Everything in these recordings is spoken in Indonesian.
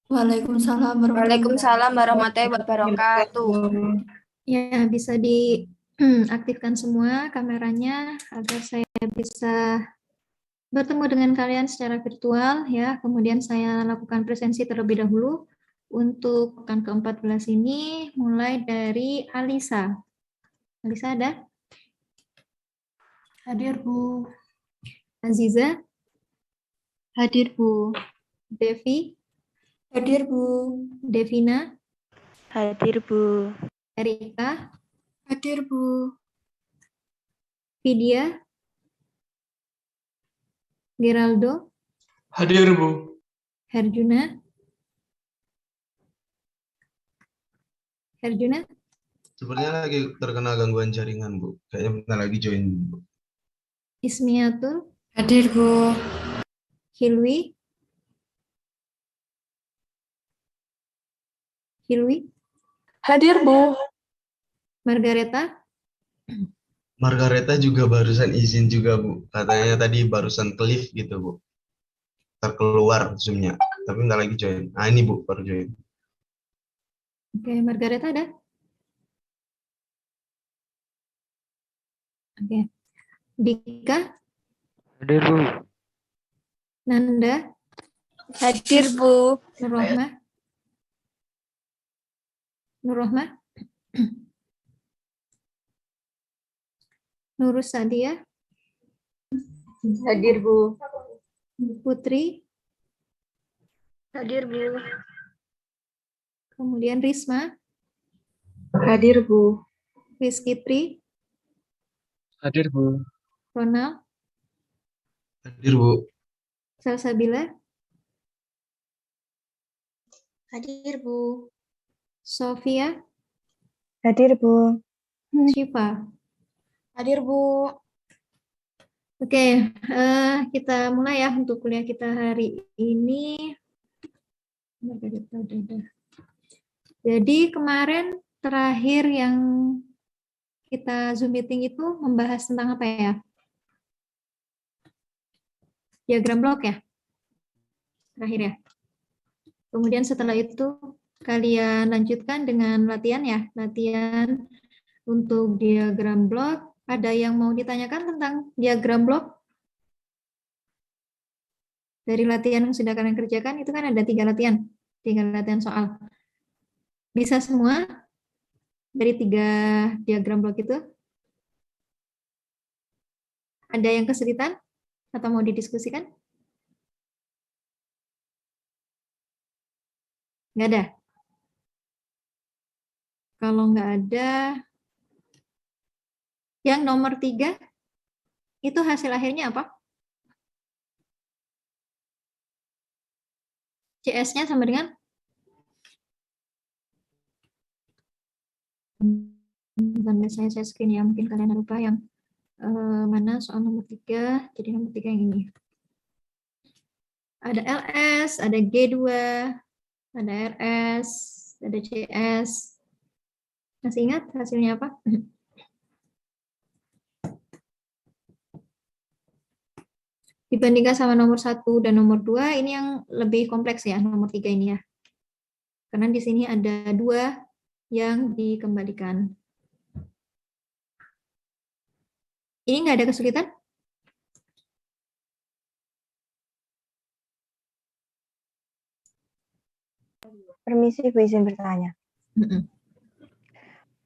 Waalaikumsalam warahmatullahi Waalaikumsalam warahmatullahi wabarakatuh. wabarakatuh. Ya, bisa diaktifkan semua kameranya agar saya bisa bertemu dengan kalian secara virtual ya. Kemudian saya lakukan presensi terlebih dahulu untuk pekan ke-14 ini mulai dari Alisa. Alisa ada? Hadir, Bu. Aziza, Hadir, Bu. Devi, Hadir, Bu. Devina, Hadir, Bu. Erika, Hadir, Bu. Vidya, Geraldo, Hadir, Bu. Herjuna, Herjuna, Sepertinya lagi terkena gangguan jaringan, Bu. Kayaknya bentar lagi join, Bu. Ismiatul, Hadir, Bu. Hilwi, Hilwi, Hadir, Bu. Margareta, Margareta juga barusan izin juga, Bu. Katanya tadi barusan ke lift gitu, Bu. Terkeluar Zoom-nya. Tapi bentar lagi join. Ah, ini, Bu, baru join. Oke, Margareta ada? Oke. Dika, Hadir, Bu. Nanda, Hadir, Bu. Nurrohma, Nurrohma, Nurus Sadia, Hadir, Bu. Putri, Hadir, Bu. kemudian Risma, Hadir, Bu. Rizky Tri, Hadir, Bu. Ronald, Hadir, Bu. Salsabila, Hadir, Bu. Sofia, Hadir, Bu. Syifa. Hadir, Bu. Oke, kita mulai ya untuk kuliah kita hari ini. Jadi kemarin terakhir yang kita Zoom meeting itu membahas tentang apa ya? Diagram blok ya? Terakhir ya. Kemudian setelah itu kalian lanjutkan dengan latihan ya. Latihan untuk diagram blok. Ada yang mau ditanyakan tentang diagram blok? Dari latihan yang sudah kalian kerjakan, itu kan ada 3 latihan. 3 latihan soal. Bisa semua dari 3 diagram blok itu? Ada yang kesulitan? Atau mau didiskusikan? Nggak ada? Kalau nggak ada, yang nomor 3, itu hasil akhirnya apa? CS-nya sama dengan? Bentar, saya screen ya, mungkin kalian lupa yang mana soal nomor 3, jadi nomor 3 yang ini. Ada LS, ada G2, ada RS, ada CS. Masih ingat hasilnya apa? Dibandingkan sama nomor 1 dan nomor 2, ini yang lebih kompleks ya, nomor 3 ini ya. Karena di sini ada 2 yang dikembalikan. Ini nggak ada kesulitan? Permisi, Bu, izin bertanya.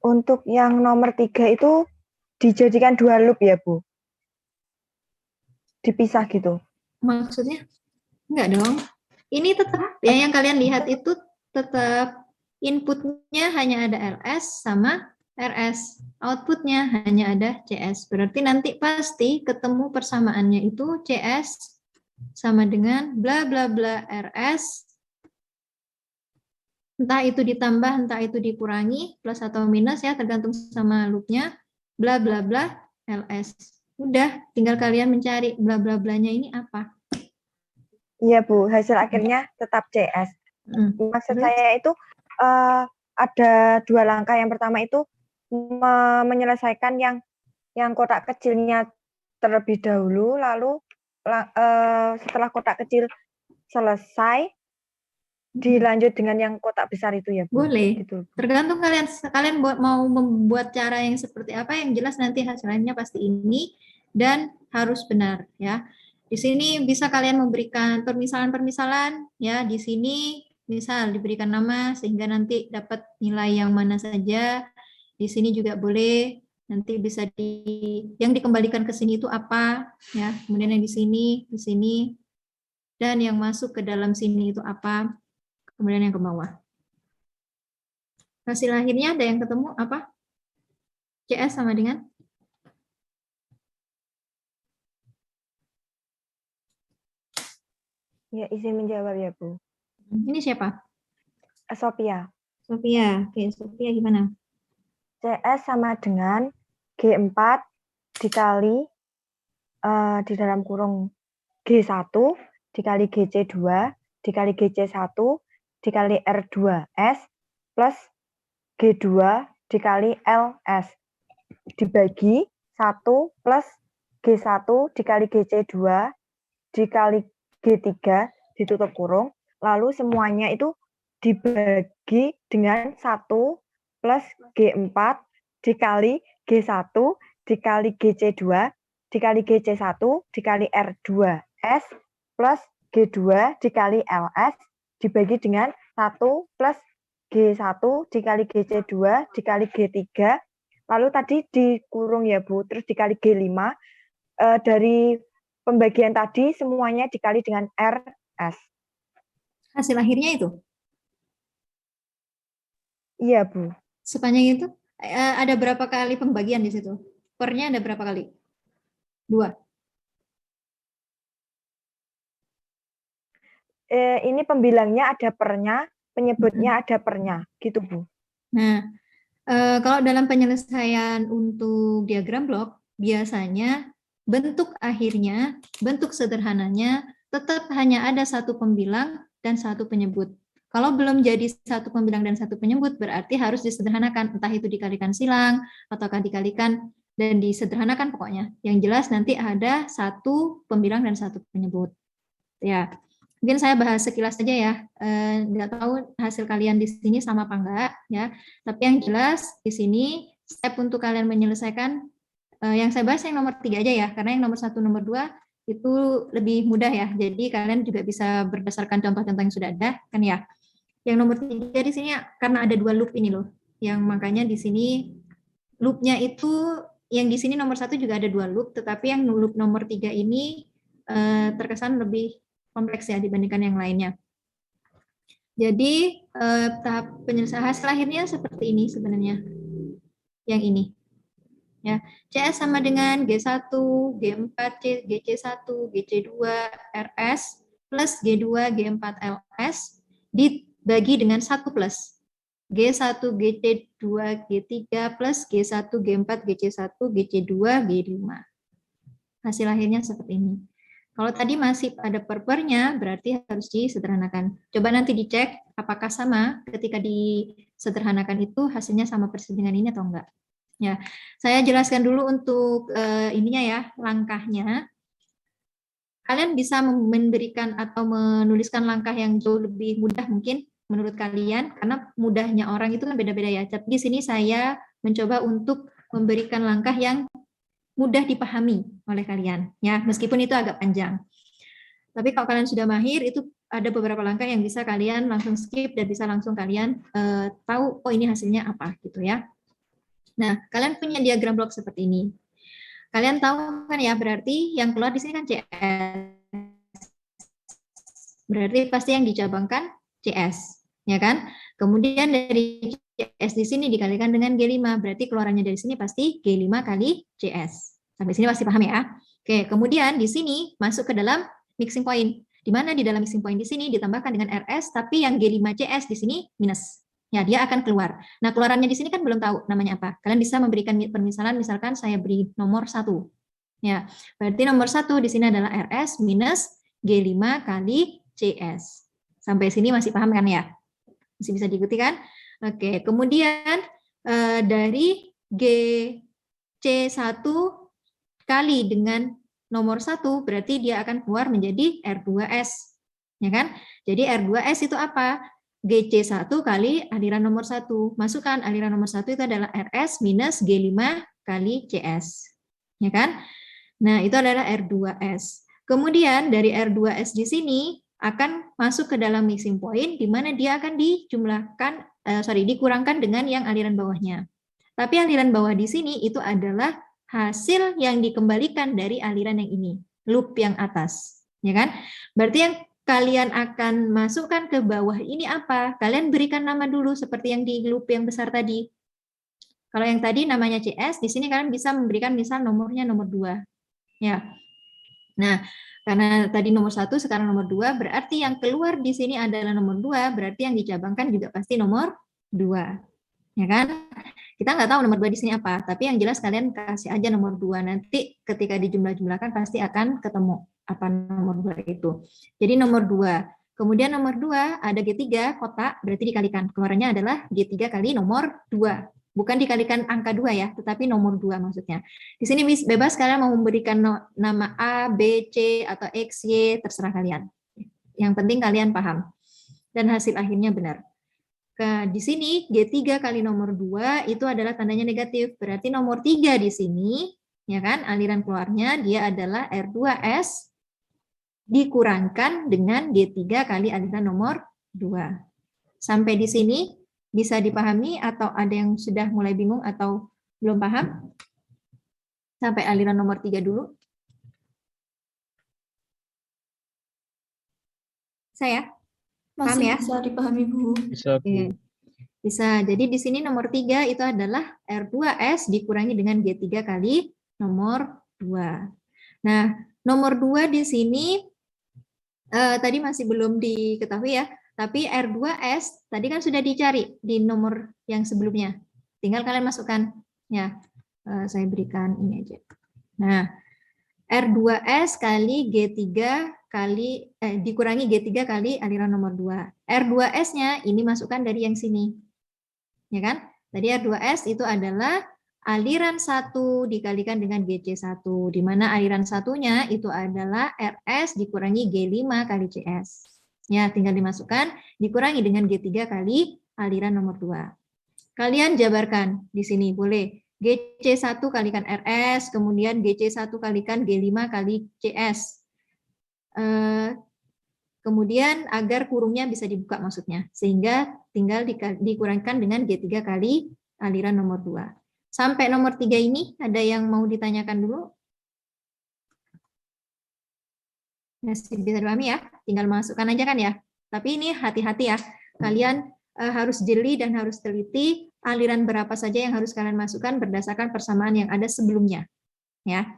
Untuk yang nomor 3 itu dijadikan 2 loop ya, Bu? Dipisah gitu? Maksudnya? Enggak dong. Ini tetap, ya yang kalian lihat itu tetap inputnya hanya ada LS sama RS. Outputnya hanya ada CS. Berarti nanti pasti ketemu persamaannya itu CS sama dengan bla bla bla RS. Entah itu ditambah, entah itu dikurangi, plus atau minus ya, tergantung sama loopnya, bla bla bla LS. Udah, tinggal kalian mencari bla bla blanya ini apa. Iya, Bu, hasil akhirnya tetap CS. Maksud Terus? saya itu ada 2 langkah. Yang pertama itu menyelesaikan yang kotak kecilnya terlebih dahulu, lalu setelah kotak kecil selesai, dilanjut dengan yang kotak besar itu ya, Bu? Boleh. Gitu. Tergantung kalian mau membuat cara yang seperti apa, yang jelas nanti hasilnya pasti ini dan harus benar ya. Di sini bisa kalian memberikan permisalan-permisalan ya, di sini misal diberikan nama sehingga nanti dapat nilai yang mana saja. Di sini juga boleh nanti bisa yang dikembalikan ke sini itu apa ya. Kemudian yang di sini dan yang masuk ke dalam sini itu apa. Kemudian yang ke bawah. Hasil akhirnya ada yang ketemu apa? CS sama dengan? Ya, izin menjawab ya, Bu. Ini siapa? Sophia. Sophia. Oke, Sophia gimana? CS sama dengan G4 dikali di dalam kurung G1 dikali GC2 dikali GC1 dikali R2S plus G2 dikali LS dibagi 1 plus G1 dikali GC2 dikali G3 ditutup kurung, lalu semuanya itu dibagi dengan 1 plus G4 dikali G1 dikali GC2 dikali GC1 dikali R2S plus G2 dikali LS dibagi dengan 1 plus G1 dikali GC2 dikali G3, lalu tadi dikurung ya Bu, terus dikali G5, dari pembagian tadi semuanya dikali dengan RS. Hasil akhirnya itu? Iya Bu. Sepanjang itu ada berapa kali pembagian di situ? Pernya ada berapa kali? 2. Ini pembilangnya ada pernya, penyebutnya ada pernya, gitu Bu. Nah, kalau dalam penyelesaian untuk diagram blok, biasanya bentuk akhirnya, bentuk sederhananya tetap hanya ada satu pembilang dan satu penyebut. Kalau belum jadi satu pembilang dan satu penyebut, berarti harus disederhanakan, entah itu dikalikan silang, ataukah dikalikan dan disederhanakan pokoknya. Yang jelas nanti ada satu pembilang dan satu penyebut. Ya, mungkin saya bahas sekilas saja ya. Nggak tahu hasil kalian di sini sama apa enggak ya. Tapi yang jelas di sini step untuk kalian menyelesaikan yang saya bahas yang nomor 3 aja ya, karena yang nomor 1, nomor 2 itu lebih mudah ya. Jadi kalian juga bisa berdasarkan contoh-contoh yang sudah ada kan ya. Yang nomor 3 di sini karena ada 2 loop ini loh. Yang makanya di sini loopnya itu yang di sini nomor 1 juga ada 2 loop, tetapi yang loop nomor 3 ini terkesan lebih kompleks ya dibandingkan yang lainnya. Jadi tahap penyelesaian hasil akhirnya seperti ini sebenarnya. Yang ini. Ya, CS sama dengan G1, G4, GC1, GC2, RS plus G2, G4, LS dibagi dengan 1 plus G1, GC2, G3 plus G1, G4, GC1, GC2, G5. Hasil akhirnya seperti ini. Kalau tadi masih ada pernya, berarti harus disederhanakan. Coba nanti dicek apakah sama ketika disederhanakan itu hasilnya sama persis dengan ini atau enggak. Ya, saya jelaskan dulu untuk ininya ya, langkahnya. Kalian bisa memberikan atau menuliskan langkah yang jauh lebih mudah mungkin menurut kalian, karena mudahnya orang itu kan beda-beda ya. Tapi di sini saya mencoba untuk memberikan langkah yang mudah dipahami oleh kalian, ya, meskipun itu agak panjang. Tapi kalau kalian sudah mahir, itu ada beberapa langkah yang bisa kalian langsung skip dan bisa langsung kalian tahu, oh ini hasilnya apa gitu ya. Nah, kalian punya diagram blok seperti ini. Kalian tahu kan ya, berarti yang keluar di sini kan CS. Berarti pasti yang dicabangkan CS, ya kan? Kemudian dari CS di sini dikalikan dengan G5, berarti keluarannya dari sini pasti G5 kali CS. Sampai sini pasti paham ya? Oke, kemudian di sini masuk ke dalam mixing point. Di mana di dalam mixing point di sini ditambahkan dengan RS, tapi yang G5 CS di sini minus. Ya, dia akan keluar. Nah, keluarannya di sini kan belum tahu namanya apa. Kalian bisa memberikan permisalan, misalkan saya beri nomor 1. Ya, berarti nomor 1 di sini adalah RS minus G5 kali CS. Sampai sini masih paham kan ya? Masih bisa diikuti kan? Oke, kemudian dari GC1 kali dengan nomor 1, berarti dia akan keluar menjadi R2S. Ya kan? Jadi R2S itu apa? GC1 kali aliran nomor 1. Masukkan aliran nomor 1 itu adalah RS minus G5 kali CS. Ya kan? Nah, itu adalah R2S. Kemudian dari R2S di sini akan masuk ke dalam mixing point di mana dia akan dikurangkan dengan yang aliran bawahnya. Tapi aliran bawah di sini itu adalah hasil yang dikembalikan dari aliran yang ini, loop yang atas, ya kan? Berarti yang kalian akan masukkan ke bawah ini apa? Kalian berikan nama dulu seperti yang di loop yang besar tadi. Kalau yang tadi namanya CS, di sini kalian bisa memberikan misal nomornya nomor 2. Ya. Nah, karena tadi nomor 1, sekarang nomor 2, berarti yang keluar di sini adalah nomor 2, berarti yang dicabangkan juga pasti nomor 2. Ya kan? Kita nggak tahu nomor 2 di sini apa, tapi yang jelas kalian kasih aja nomor 2. Nanti ketika dijumlah-jumlahkan pasti akan ketemu apa nomor 2 itu. Jadi nomor 2. Kemudian nomor 2 ada G3 kotak, berarti dikalikan. Keluarannya adalah G3 kali nomor 2. Bukan dikalikan angka 2 ya, tetapi nomor 2 maksudnya. Di sini bebas kalian mau memberikan nama A, B, C, atau X, Y, terserah kalian. Yang penting kalian paham. Dan hasil akhirnya benar. Di sini G3 kali nomor 2 itu adalah tandanya negatif. Berarti nomor 3 di sini, ya kan, aliran keluarnya dia adalah R2S dikurangkan dengan G3 kali aliran nomor 2. Sampai di sini bisa dipahami atau ada yang sudah mulai bingung atau belum paham? Sampai aliran nomor 3 dulu. Saya? Paham ya? Bisa dipahami, Bu. Bisa, Bu. Oke. Bisa. Jadi di sini nomor 3 itu adalah R2S dikurangi dengan G3 kali nomor 2. Nah, nomor 2 di sini tadi masih belum diketahui ya. Tapi R2S tadi kan sudah dicari di nomor yang sebelumnya. Tinggal kalian masukkan. Ya, saya berikan ini aja. Nah, R2S kali G3 kali dikurangi G3 kali aliran nomor 2. R2S-nya ini masukkan dari yang sini. Ya kan? Tadi R2S itu adalah aliran 1 dikalikan dengan GC1, di mana aliran satunya itu adalah RS dikurangi G5 kali CS. Ya, tinggal dimasukkan, dikurangi dengan G3 kali aliran nomor 2. Kalian jabarkan di sini, boleh. GC1 kalikan RS, kemudian GC1 kalikan G5 kali CS. Kemudian agar kurungnya bisa dibuka maksudnya, sehingga tinggal dikurangkan dengan G3 kali aliran nomor 2. Sampai nomor 3 ini, ada yang mau ditanyakan dulu? Masih bisa dipahami ya, tinggal masukkan aja kan ya. Tapi ini hati-hati ya, kalian harus jeli dan harus teliti aliran berapa saja yang harus kalian masukkan berdasarkan persamaan yang ada sebelumnya. Ya.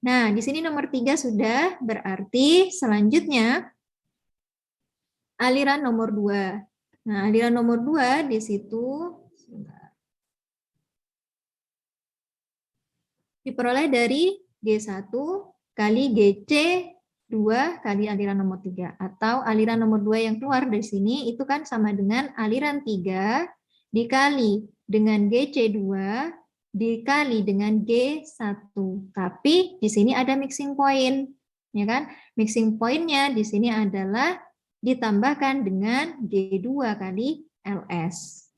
Nah, di sini nomor 3 sudah, berarti selanjutnya aliran nomor 2. Nah, aliran nomor 2 di situ diperoleh dari G1 kali GC 2 kali aliran nomor 3. Atau aliran nomor 2 yang keluar dari sini itu kan sama dengan aliran 3 dikali dengan GC2 dikali dengan G1. Tapi di sini ada mixing point. Ya kan? Mixing point-nya di sini adalah ditambahkan dengan G2 kali LS.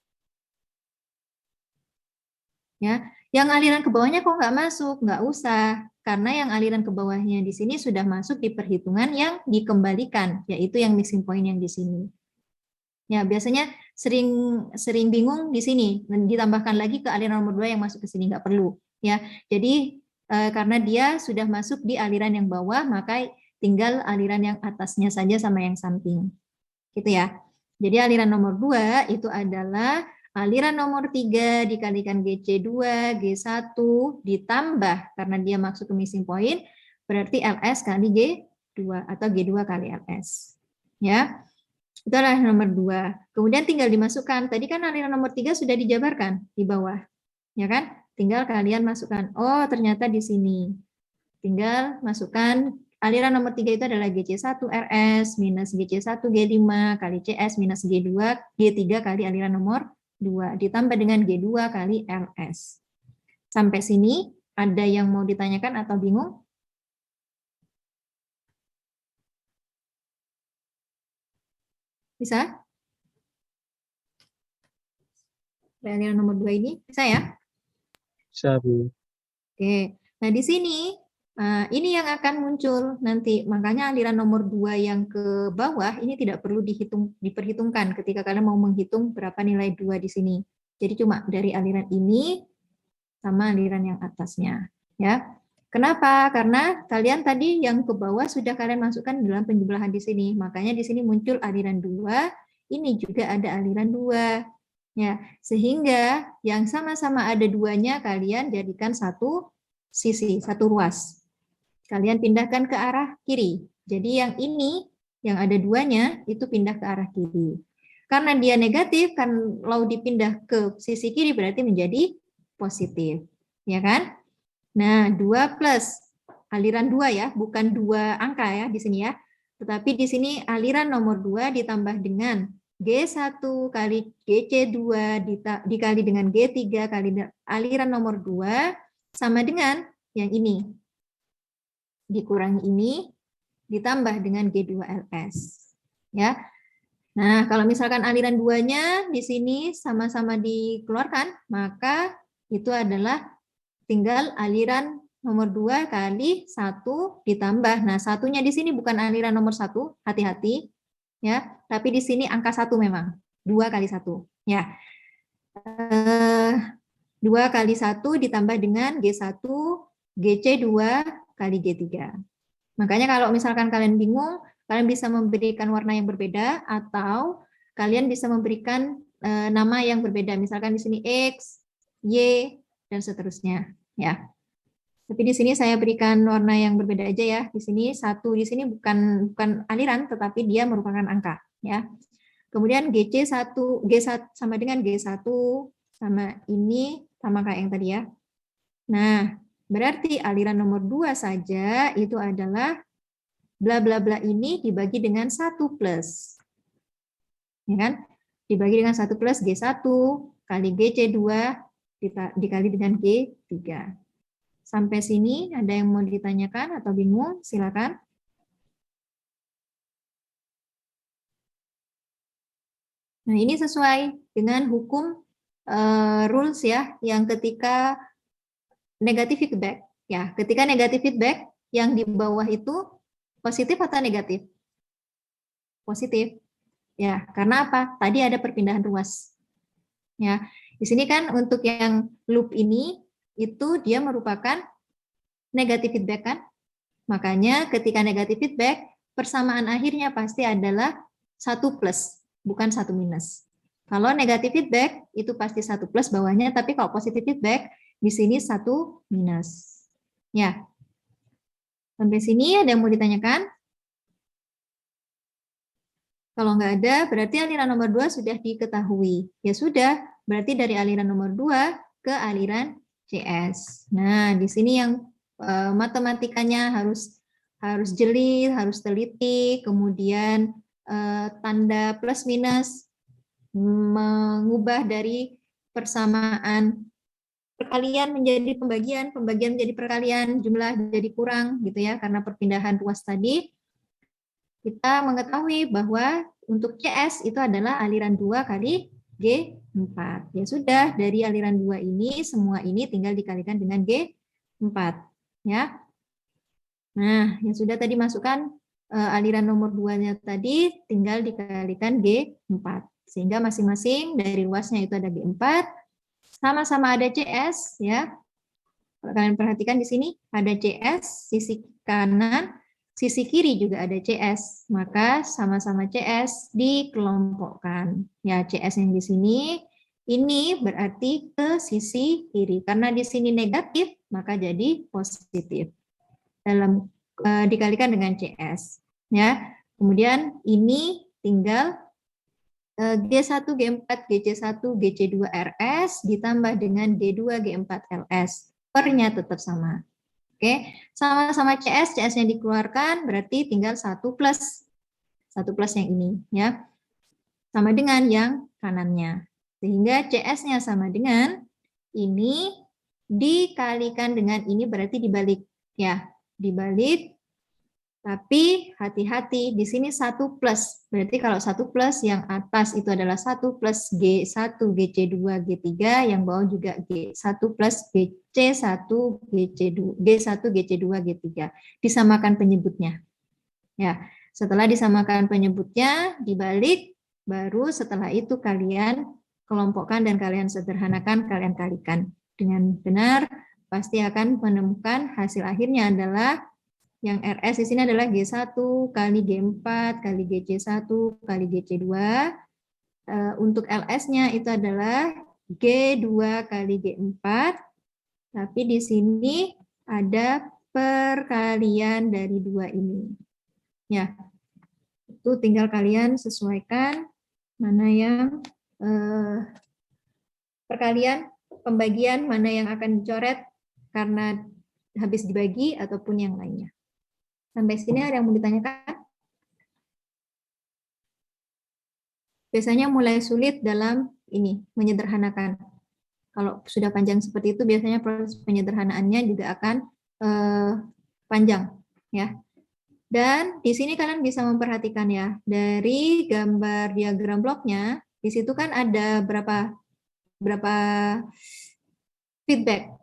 Ya, yang aliran ke bawahnya kok nggak masuk? Nggak usah. Karena yang aliran ke bawahnya di sini sudah masuk di perhitungan yang dikembalikan, yaitu yang mixing point yang di sini. Ya, biasanya sering bingung di sini, dan ditambahkan lagi ke aliran nomor 2 yang masuk ke sini, nggak perlu. Ya, jadi karena dia sudah masuk di aliran yang bawah, maka tinggal aliran yang atasnya saja sama yang samping. Gitu ya. Jadi aliran nomor 2 itu adalah aliran nomor 3 dikalikan GC2, G1 ditambah karena dia masuk ke mixing point, berarti LS kali G2 atau G2 kali LS. Ya, itu adalah nomor 2. Kemudian tinggal dimasukkan. Tadi kan aliran nomor 3 sudah dijabarkan di bawah. Ya kan? Tinggal kalian masukkan. Oh, ternyata di sini. Tinggal masukkan aliran nomor 3 itu adalah GC1 RS minus GC1 G5 kali CS minus G3 kali aliran nomor 2 ditambah dengan G2 kali LS. Sampai sini ada yang mau ditanyakan atau bingung? Bisa? Aliran nomor 2 ini bisa ya? Bisa, Bu. Oke. Nah, di sini ini yang akan muncul nanti. Makanya aliran nomor 2 yang ke bawah ini tidak perlu diperhitungkan ketika kalian mau menghitung berapa nilai 2 di sini. Jadi cuma dari aliran ini sama aliran yang atasnya, ya. Kenapa? Karena kalian tadi yang ke bawah sudah kalian masukkan dalam penjumlahan di sini. Makanya di sini muncul aliran 2, ini juga ada aliran 2. Ya, sehingga yang sama-sama ada duanya kalian jadikan satu sisi, satu ruas. Kalian pindahkan ke arah kiri. Jadi yang ini, yang ada duanya, itu pindah ke arah kiri. Karena dia negatif, kalau dipindah ke sisi kiri berarti menjadi positif. Ya kan? Nah, 2 plus aliran 2 ya, bukan 2 angka ya di sini ya. Tetapi di sini aliran nomor 2 ditambah dengan G1 kali GC2 dikali dengan G3 kali aliran nomor 2 sama dengan yang ini. Dikurangi ini ditambah dengan G2LS. Ya. Nah, kalau misalkan aliran 2-nya di sini sama-sama dikeluarkan, maka itu adalah tinggal aliran nomor 2 kali 1 ditambah. Nah, satunya di sini bukan aliran nomor 1, hati-hati. Ya, tapi di sini angka 1 memang. 2 kali 1. Ya. 2 kali 1 ditambah dengan G1, GC2 kali G3. Makanya kalau misalkan kalian bingung, kalian bisa memberikan warna yang berbeda atau kalian bisa memberikan nama yang berbeda. Misalkan di sini X, Y, dan seterusnya. Ya. Tapi di sini saya berikan warna yang berbeda aja ya. Di sini 1 di sini bukan aliran, tetapi dia merupakan angka. Ya. Kemudian G1 sama dengan G1 sama ini sama kayak yang tadi ya. Nah, berarti aliran nomor 2 saja itu adalah bla bla bla ini dibagi dengan 1 plus. Ya kan? Dibagi dengan 1 plus G1 kali GC2 dikali dengan G3. Sampai sini ada yang mau ditanyakan atau bingung? Silakan. Nah, ini sesuai dengan hukum rules ya, yang ketika negatif feedback. Ya, ketika negatif feedback, yang di bawah itu positif atau negatif? Positif. Ya, karena apa? Tadi ada perpindahan ruas. Ya, di sini kan untuk yang loop ini itu dia merupakan negatif feedback kan? Makanya ketika negatif feedback, persamaan akhirnya pasti adalah 1 plus, bukan 1 minus. Kalau negatif feedback itu pasti 1 plus bawahnya, tapi kalau positif feedback di sini 1 minus. Ya. Sampai sini ada yang mau ditanyakan? Kalau nggak ada, berarti aliran nomor 2 sudah diketahui. Ya sudah, berarti dari aliran nomor 2 ke aliran CS. Nah, di sini yang matematikanya harus jeli, harus teliti, kemudian tanda plus minus, mengubah dari persamaan perkalian menjadi pembagian, pembagian menjadi perkalian, jumlah jadi kurang gitu ya, karena perpindahan ruas tadi. Kita mengetahui bahwa untuk CS itu adalah aliran 2 kali G4. Ya sudah, dari aliran 2 ini, semua ini tinggal dikalikan dengan G4. Ya. Nah, yang sudah tadi masukkan aliran nomor 2-nya tadi tinggal dikalikan G4. Sehingga masing-masing dari ruasnya itu ada G4, sama-sama ada CS ya. Kalau kalian perhatikan di sini ada CS sisi kanan, sisi kiri juga ada CS, maka sama-sama CS dikelompokkan. Ya, CS yang di sini ini berarti ke sisi kiri. Karena di sini negatif, maka jadi positif. Dalam dikalikan dengan CS. Ya. Kemudian ini tinggal G1, G4, GC1, GC2 RS ditambah dengan G2, G4 LS. Per-nya tetap sama. Oke, sama-sama CS, CS-nya dikeluarkan berarti tinggal 1 plus. 1 plus yang ini ya. Sama dengan yang kanannya. Sehingga CS-nya sama dengan ini dikalikan dengan ini berarti dibalik ya. Dibalik Tapi hati-hati, di sini 1 plus. Berarti kalau 1 plus yang atas itu adalah 1 plus G1, GC2, G3, yang bawah juga G1 plus GC1, G1, GC2, G3. Disamakan penyebutnya. Ya, setelah disamakan penyebutnya, dibalik, baru setelah itu kalian kelompokkan dan kalian sederhanakan, kalian kalikan. Dengan benar, pasti akan menemukan hasil akhirnya adalah yang RS di sini adalah G1 kali G4 kali GC1 kali GC2. Untuk LS-nya itu adalah G2 kali G4. Tapi di sini ada perkalian dari 2 ini. Ya, itu tinggal kalian sesuaikan mana yang perkalian, pembagian, mana yang akan dicoret karena habis dibagi ataupun yang lainnya. Sampai sini ada yang mau ditanyakan? Biasanya mulai sulit dalam ini, menyederhanakan. Kalau sudah panjang seperti itu, biasanya proses penyederhanaannya juga akan panjang. Ya. Dan di sini kalian bisa memperhatikan ya, dari gambar diagram bloknya, di situ kan ada berapa feedback.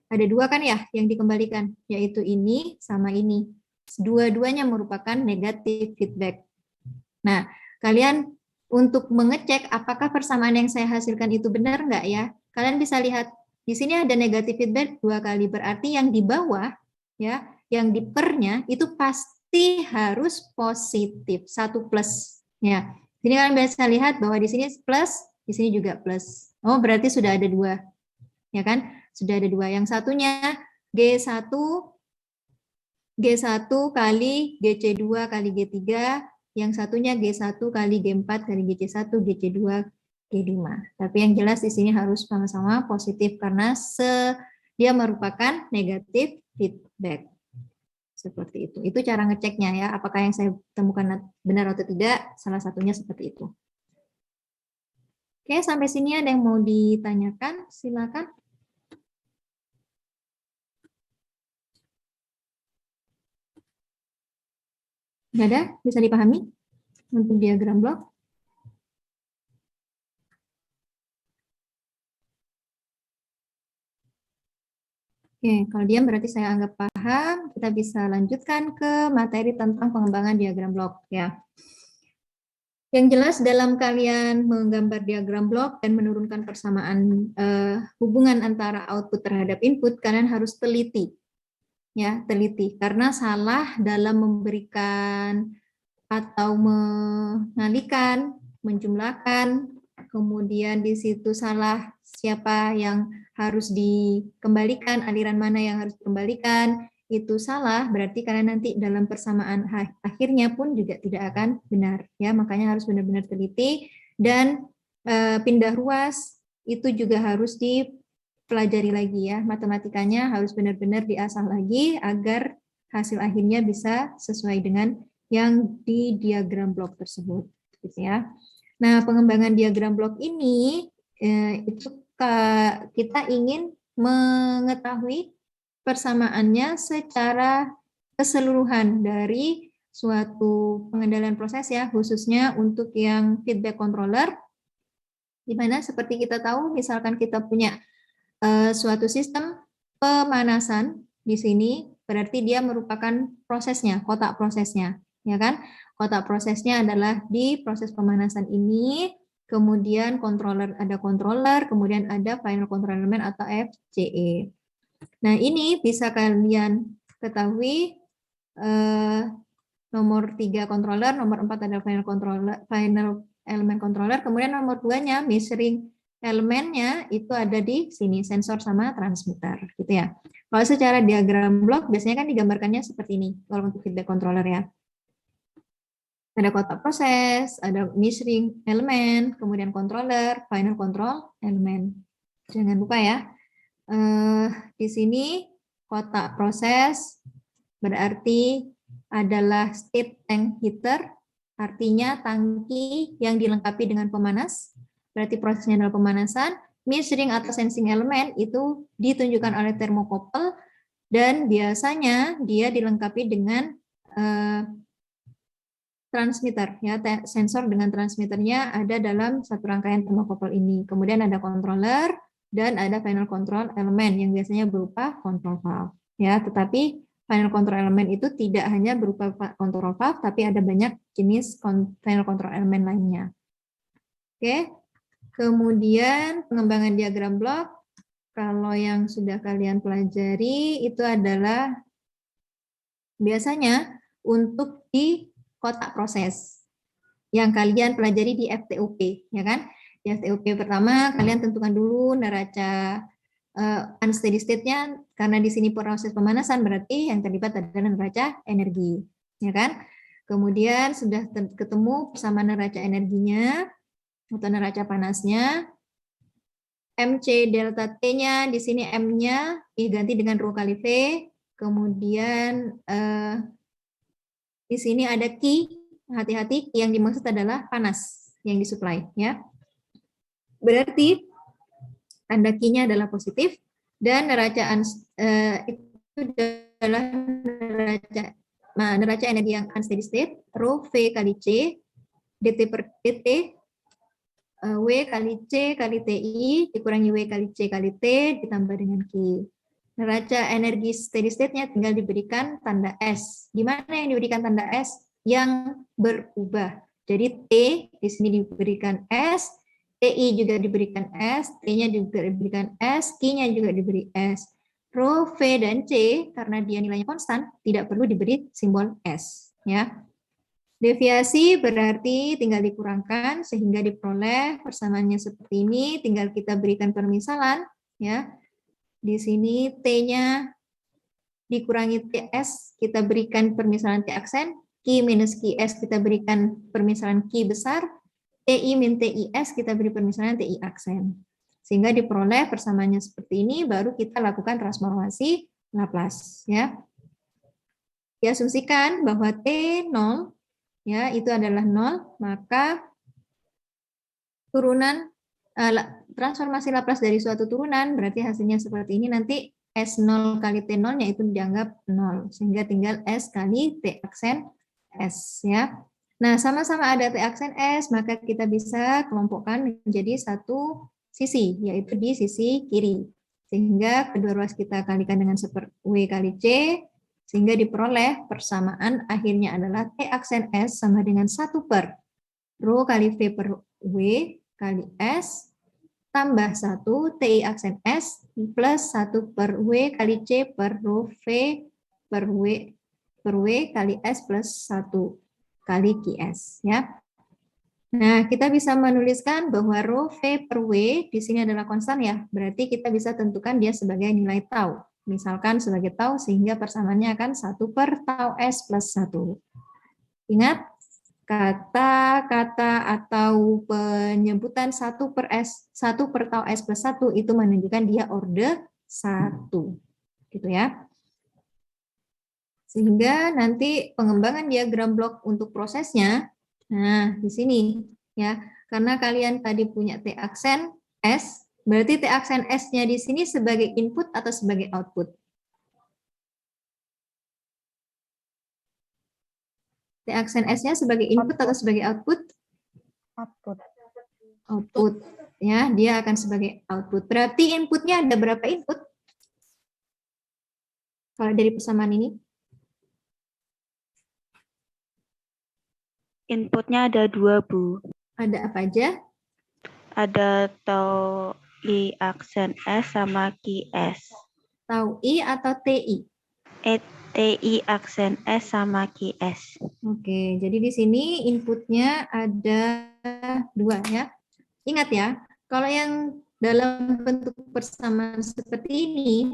Ada 2 kan ya yang dikembalikan, yaitu ini sama ini. Dua-duanya merupakan negatif feedback. Nah, kalian untuk mengecek apakah persamaan yang saya hasilkan itu benar nggak ya, kalian bisa lihat di sini ada negatif feedback 2 kali, berarti yang di bawah ya, yang di pernya itu pasti harus positif, 1 plus ya. Sini kalian bisa lihat bahwa di sini plus, di sini juga plus. Oh, berarti sudah ada 2 ya kan? Sudah ada 2. Yang satunya G1 kali GC2 kali G3, yang satunya G1 kali G4 kali GC1, GC2, G5. Tapi yang jelas di sini harus sama-sama positif karena dia merupakan negatif feedback. Seperti itu. Itu cara ngeceknya ya, apakah yang saya temukan benar atau tidak, salah satunya seperti itu. Oke, sampai sini ada yang mau ditanyakan? Silakan. Nggak ada? Bisa dipahami untuk diagram blok? Oke, kalau diam berarti saya anggap paham. Kita bisa lanjutkan ke materi tentang pengembangan diagram blok ya. Yang jelas dalam kalian menggambar diagram blok dan menurunkan persamaan hubungan antara output terhadap input, kalian harus teliti. Ya, teliti karena salah dalam memberikan atau mengalihkan, menjumlahkan, kemudian di situ salah siapa yang harus dikembalikan, aliran mana yang harus dikembalikan, itu salah, berarti kalian nanti dalam persamaan akhirnya pun juga tidak akan benar. Ya, makanya harus benar-benar teliti dan pindah ruas itu juga harus pelajari lagi ya, matematikanya harus benar-benar diasah lagi agar hasil akhirnya bisa sesuai dengan yang di diagram blok tersebut, gitu ya. Nah, pengembangan diagram blok ini itu kita ingin mengetahui persamaannya secara keseluruhan dari suatu pengendalian proses ya, khususnya untuk yang feedback controller, di mana seperti kita tahu, misalkan kita punya suatu sistem pemanasan di sini, berarti dia merupakan prosesnya, kotak prosesnya, ya kan? Kotak prosesnya adalah di proses pemanasan ini, kemudian ada controller, kemudian ada final control element atau FCE. Nah, ini bisa kalian ketahui nomor 3 controller, nomor 4 adalah final element controller, kemudian nomor 2-nya measuring elemennya itu ada di sini, sensor sama transmitter, gitu ya. Kalau secara diagram blok biasanya kan digambarkannya seperti ini kalau untuk feedback controller ya. Ada kotak proses, ada measuring elemen, kemudian controller, final control element. Jangan lupa ya. Di sini kotak proses berarti adalah state tank heater, artinya tangki yang dilengkapi dengan pemanas. Berarti prosesnya adalah pemanasan. Measuring atau sensing element itu ditunjukkan oleh termokopel dan biasanya dia dilengkapi dengan transmitter ya, sensor dengan transmitternya ada dalam satu rangkaian termokopel ini. Kemudian ada controller dan ada final control element yang biasanya berupa control valve ya. Tetapi final control element itu tidak hanya berupa control valve, tapi ada banyak jenis final control element lainnya. Oke. Kemudian pengembangan diagram blok, kalau yang sudah kalian pelajari itu adalah biasanya untuk di kotak proses yang kalian pelajari di FTUP, ya kan? Di FTUP pertama kalian tentukan dulu neraca unsteady state-nya, karena di sini proses pemanasan berarti yang terlibat adalah neraca energi, ya kan? Kemudian sudah ketemu persamaan neraca energinya atau neraca panasnya, MC delta T-nya di sini M-nya diganti dengan rho kali V, kemudian di sini ada Q, hati-hati yang dimaksud adalah panas yang disuplai ya. Berarti tanda Q-nya adalah positif dan neraca itu adalah neraca energi yang unsteady state, rho V kali C, dt per dt, W kali C kali TI dikurangi W kali C kali T ditambah dengan Q. Neraca energi steady state-nya tinggal diberikan tanda S. Di mana yang diberikan tanda S? Yang berubah. Jadi T di sini diberikan S, TI juga diberikan S, T-nya juga diberikan S, Q-nya juga diberi S. Rho, V, dan C, karena dia nilainya konstan, tidak perlu diberi simbol S. Ya. Deviasi berarti tinggal dikurangkan sehingga diperoleh persamaannya seperti ini, tinggal kita berikan permisalan. Ya. Di sini T-nya dikurangi TS, kita berikan permisalan T aksen, Q minus QS kita berikan permisalan Q besar, TI min TIS kita beri permisalan TI aksen. Sehingga diperoleh persamaannya seperti ini, baru kita lakukan transformasi Laplace. Ya. Diasumsikan bahwa T0 ya, itu adalah 0, maka turunan transformasi Laplace dari suatu turunan berarti hasilnya seperti ini, nanti S0 kali T0-nya itu dianggap 0, sehingga tinggal S kali T aksen S ya. Nah, sama-sama ada T aksen S, maka kita bisa kelompokkan menjadi satu sisi, yaitu di sisi kiri. Sehingga kedua ruas kita kalikan dengan W kali C, sehingga diperoleh persamaan akhirnya adalah T aksen S sama dengan 1 per rho kali V per W kali S tambah 1 TI aksen S plus 1 per W kali C per rho V per W kali S plus 1 kali QS ya. Nah, kita bisa menuliskan bahwa rho V per W di sini adalah konstan ya. Berarti kita bisa tentukan dia sebagai nilai tau. Misalkan sebagai tau sehingga persamaannya akan 1 per tau S plus 1. Ingat, kata-kata atau penyebutan 1 per tau S plus 1 itu menunjukkan dia order 1. Gitu ya. Sehingga nanti pengembangan diagram blok untuk prosesnya, nah di sini ya, karena kalian tadi punya T aksen S, berarti T aksen S-nya di sini sebagai input atau sebagai output? T aksen S-nya sebagai input atau sebagai output? Output. Output. Ya, dia akan sebagai output. Berarti inputnya ada berapa input? Kalau dari persamaan ini? Inputnya ada 2, Bu. Ada apa aja? Ada tau I aksen S sama QS. Tau I atau TI? TI aksen S sama QS. Oke, jadi di sini inputnya ada 2 ya. Ingat ya, kalau yang dalam bentuk persamaan seperti ini,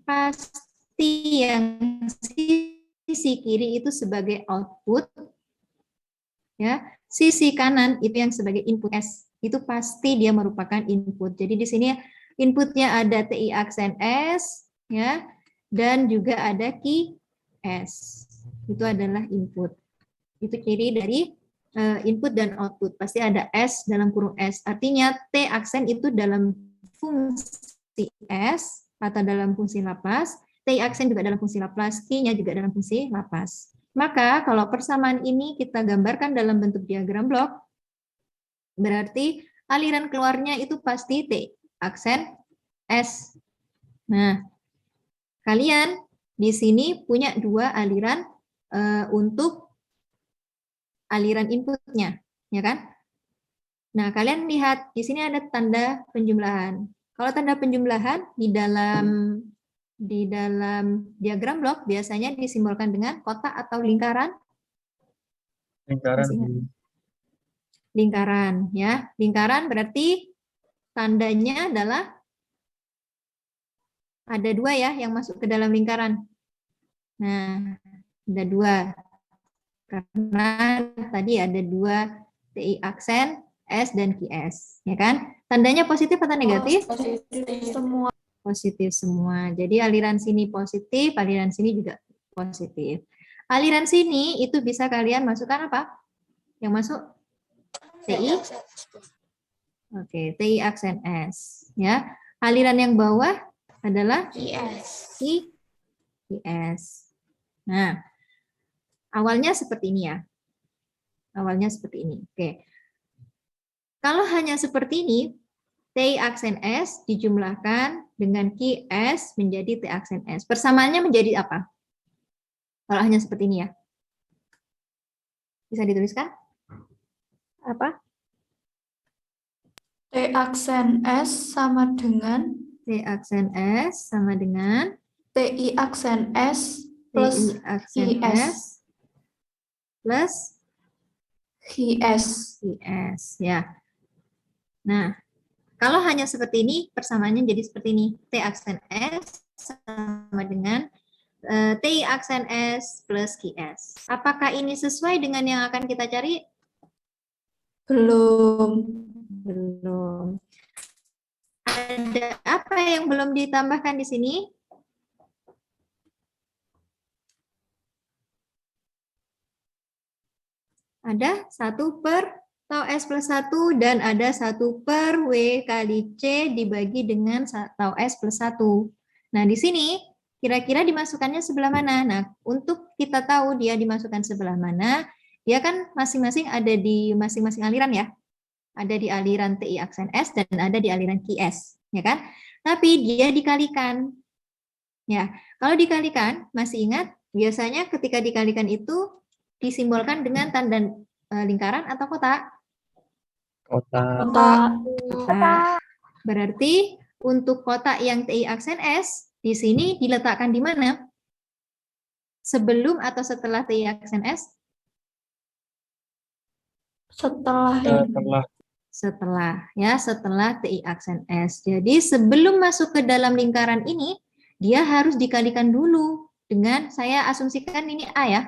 pasti yang sisi kiri itu sebagai output, ya. Sisi kanan itu yang sebagai input S, itu pasti dia merupakan input. Jadi di sini inputnya ada TI aksen S, ya, dan juga ada QS. Itu adalah input. Itu ciri dari input dan output. Pasti ada S dalam kurung S. Artinya T aksen itu dalam fungsi S atau dalam fungsi Laplace. T aksen juga dalam fungsi Laplace. Q-nya juga dalam fungsi Laplace. Maka kalau persamaan ini kita gambarkan dalam bentuk diagram blok, berarti aliran keluarnya itu pasti T aksen S. Nah, kalian di sini punya dua aliran untuk aliran inputnya, ya kan? Nah, kalian lihat di sini ada tanda penjumlahan. Kalau tanda penjumlahan di dalam diagram blok biasanya disimbolkan dengan kotak atau lingkaran. Lingkaran, Masih ingat? Bu. Lingkaran, ya. Lingkaran berarti tandanya adalah ada dua ya yang masuk ke dalam lingkaran. Nah, ada dua. Karena tadi ada dua TI aksen S dan QS, ya kan? Tandanya positif atau negatif? Semua. Positif semua. Jadi aliran sini positif, aliran sini juga positif. Aliran sini itu bisa kalian masukkan apa? Yang masuk TI? Oke, TI aksen S. Ya. Aliran yang bawah adalah QS. Nah, awalnya seperti ini ya. Awalnya seperti ini. Oke. Kalau hanya seperti ini, T aksen S dijumlahkan dengan QS menjadi T aksen S. Persamaannya menjadi apa? Kalau hanya seperti ini ya. Bisa dituliskan? Apa? T aksen S sama dengan T aksen S sama dengan TI aksen S plus TI aksen QS. S plus QS. QS. Ya. Nah, kalau hanya seperti ini, persamaannya jadi seperti ini. T aksen S sama dengan TI aksen S plus QS. Apakah ini sesuai dengan yang akan kita cari? Belum. Belum. Ada apa yang belum ditambahkan di sini? Ada 1 per tau S plus 1 dan ada 1 per W kali C dibagi dengan tau S plus 1. Nah, di sini kira-kira dimasukkannya sebelah mana? Nah, untuk kita tahu dia dimasukkan sebelah mana, dia kan masing-masing ada di masing-masing aliran ya. Ada di aliran TI aksen S dan ada di aliran QS, ya kan? Tapi dia dikalikan. Ya, kalau dikalikan, masih ingat biasanya ketika dikalikan itu disimbolkan dengan tanda lingkaran atau kotak? Kotak. Kotak. Berarti untuk kotak yang TI aksen S di sini diletakkan di mana? Sebelum atau setelah TI aksen S? Setelah Setelah TI aksen S. Jadi sebelum masuk ke dalam lingkaran ini, dia harus dikalikan dulu dengan, saya asumsikan ini A ya,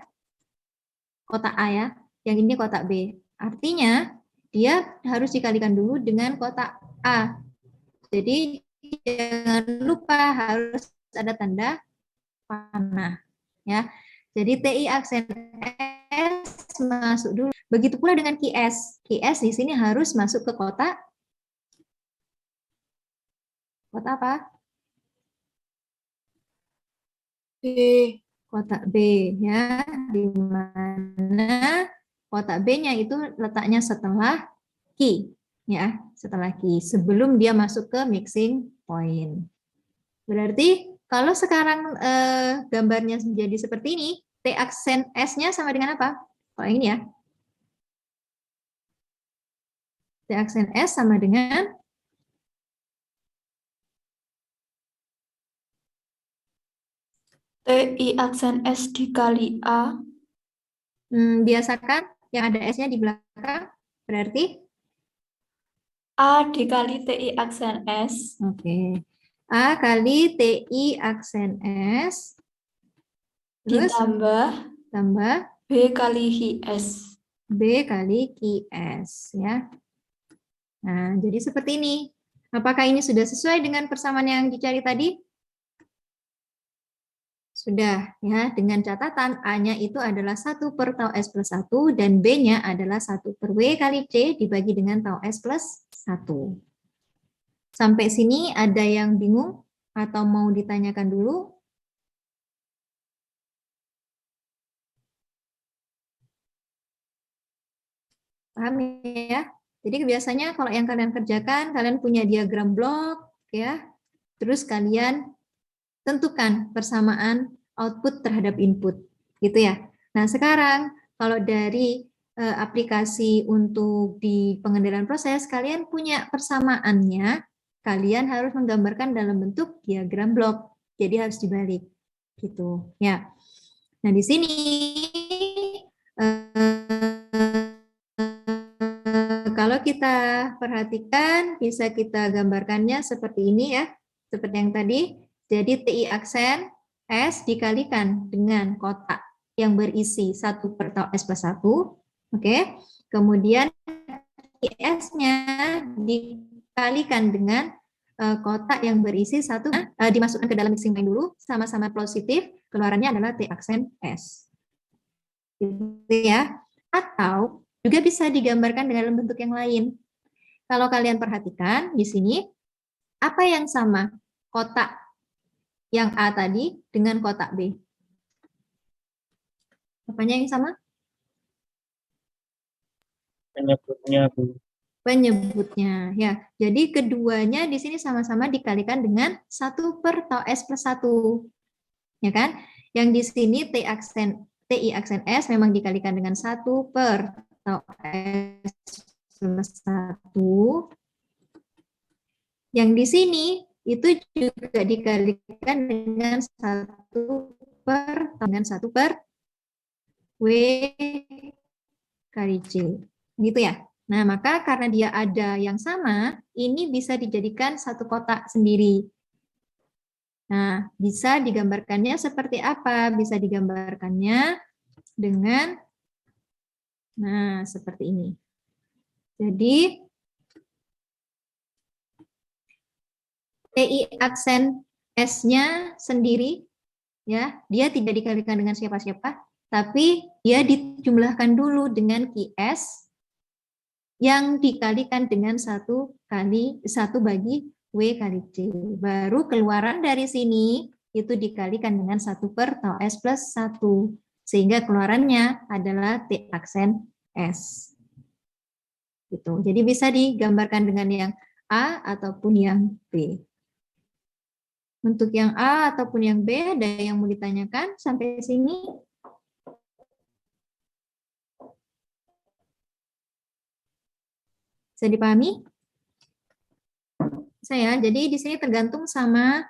kotak A ya, yang ini kotak B. Artinya dia harus dikalikan dulu dengan kotak A. Jadi jangan lupa harus ada tanda panah ya. Jadi TI aksen S masuk dulu. Begitu pula dengan QS. QS di sini harus masuk ke kotak apa? B. Kotak B ya, di mana kotak B-nya itu letaknya setelah key ya, setelah key sebelum dia masuk ke mixing point. Berarti kalau sekarang gambarnya menjadi seperti ini, T aksen S-nya sama dengan apa? Kalau ini ya. T aksen S sama dengan TI aksen S dikali A. Biasakan yang ada S-nya di belakang, berarti A dikali TI aksen S. oke. A kali TI aksen S. Terus tambah B kali QS. B kali QS ya. Nah, jadi seperti ini. Apakah ini sudah sesuai dengan persamaan yang dicari tadi? Sudah ya, dengan catatan A-nya itu adalah 1 per tau S plus 1 dan B-nya adalah 1 per W kali C dibagi dengan tau S plus 1. Sampai sini ada yang bingung atau mau ditanyakan dulu? Paham ya? Jadi biasanya kalau yang kalian kerjakan, kalian punya diagram blok, ya. Terus kalian tentukan persamaan output terhadap input, gitu ya. Nah, sekarang kalau dari aplikasi untuk di pengendalian proses, kalian punya persamaannya, kalian harus menggambarkan dalam bentuk diagram blok. Jadi harus dibalik, gitu ya. Nah, di sini kalau kita perhatikan, bisa kita gambarkannya seperti ini ya, seperti yang tadi. Jadi TI aksen S dikalikan dengan kotak yang berisi 1 per tau S plus 1. Oke. Kemudian IS-nya dikalikan dengan kotak yang berisi 1, dimasukkan ke dalam mixing point dulu, sama-sama positif, keluarannya adalah T aksen S. Gitu ya. Atau juga bisa digambarkan dengan bentuk yang lain. Kalau kalian perhatikan di sini, apa yang sama kotak yang A tadi dengan kotak B? Apanya yang sama? Penyebutnya, Bu. Penyebutnya. Ya, jadi keduanya di sini sama-sama dikalikan dengan 1 per tau S plus 1. Ya kan? Yang di sini TI aksen S memang dikalikan dengan 1 per tau S plus 1. Yang di sini itu juga dikalikan dengan 1 per W kali C. Gitu ya. Nah, maka karena dia ada yang sama, ini bisa dijadikan satu kotak sendiri. Nah, bisa digambarkannya seperti apa? Bisa digambarkannya dengan, nah, seperti ini. Jadi, TI aksen S-nya sendiri, ya, dia tidak dikalikan dengan siapa-siapa, tapi dia dijumlahkan dulu dengan QS yang dikalikan dengan 1 bagi W kali C. Baru keluaran dari sini itu dikalikan dengan 1 per tau S plus 1. Sehingga keluarannya adalah T aksen S. Gitu. Jadi bisa digambarkan dengan yang A ataupun yang B. Untuk yang A ataupun yang B, ada yang mau ditanyakan sampai sini? Bisa dipahami? Saya, jadi di sini tergantung sama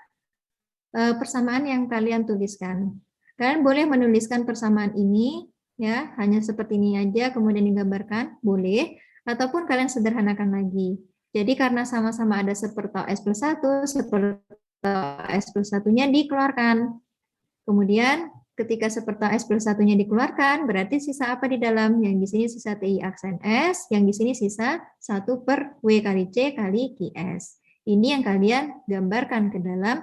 persamaan yang kalian tuliskan. Kalian boleh menuliskan persamaan ini, ya, hanya seperti ini aja, kemudian digambarkan, boleh, ataupun kalian sederhanakan lagi. Jadi karena sama-sama ada sepertau S plus 1, sepertau S plus 1-nya dikeluarkan. Kemudian ketika sepertau S plus 1-nya dikeluarkan, berarti sisa apa di dalam? Yang di sini sisa TI aksen S, yang di sini sisa 1 per W kali C kali QS. Ini yang kalian gambarkan ke dalam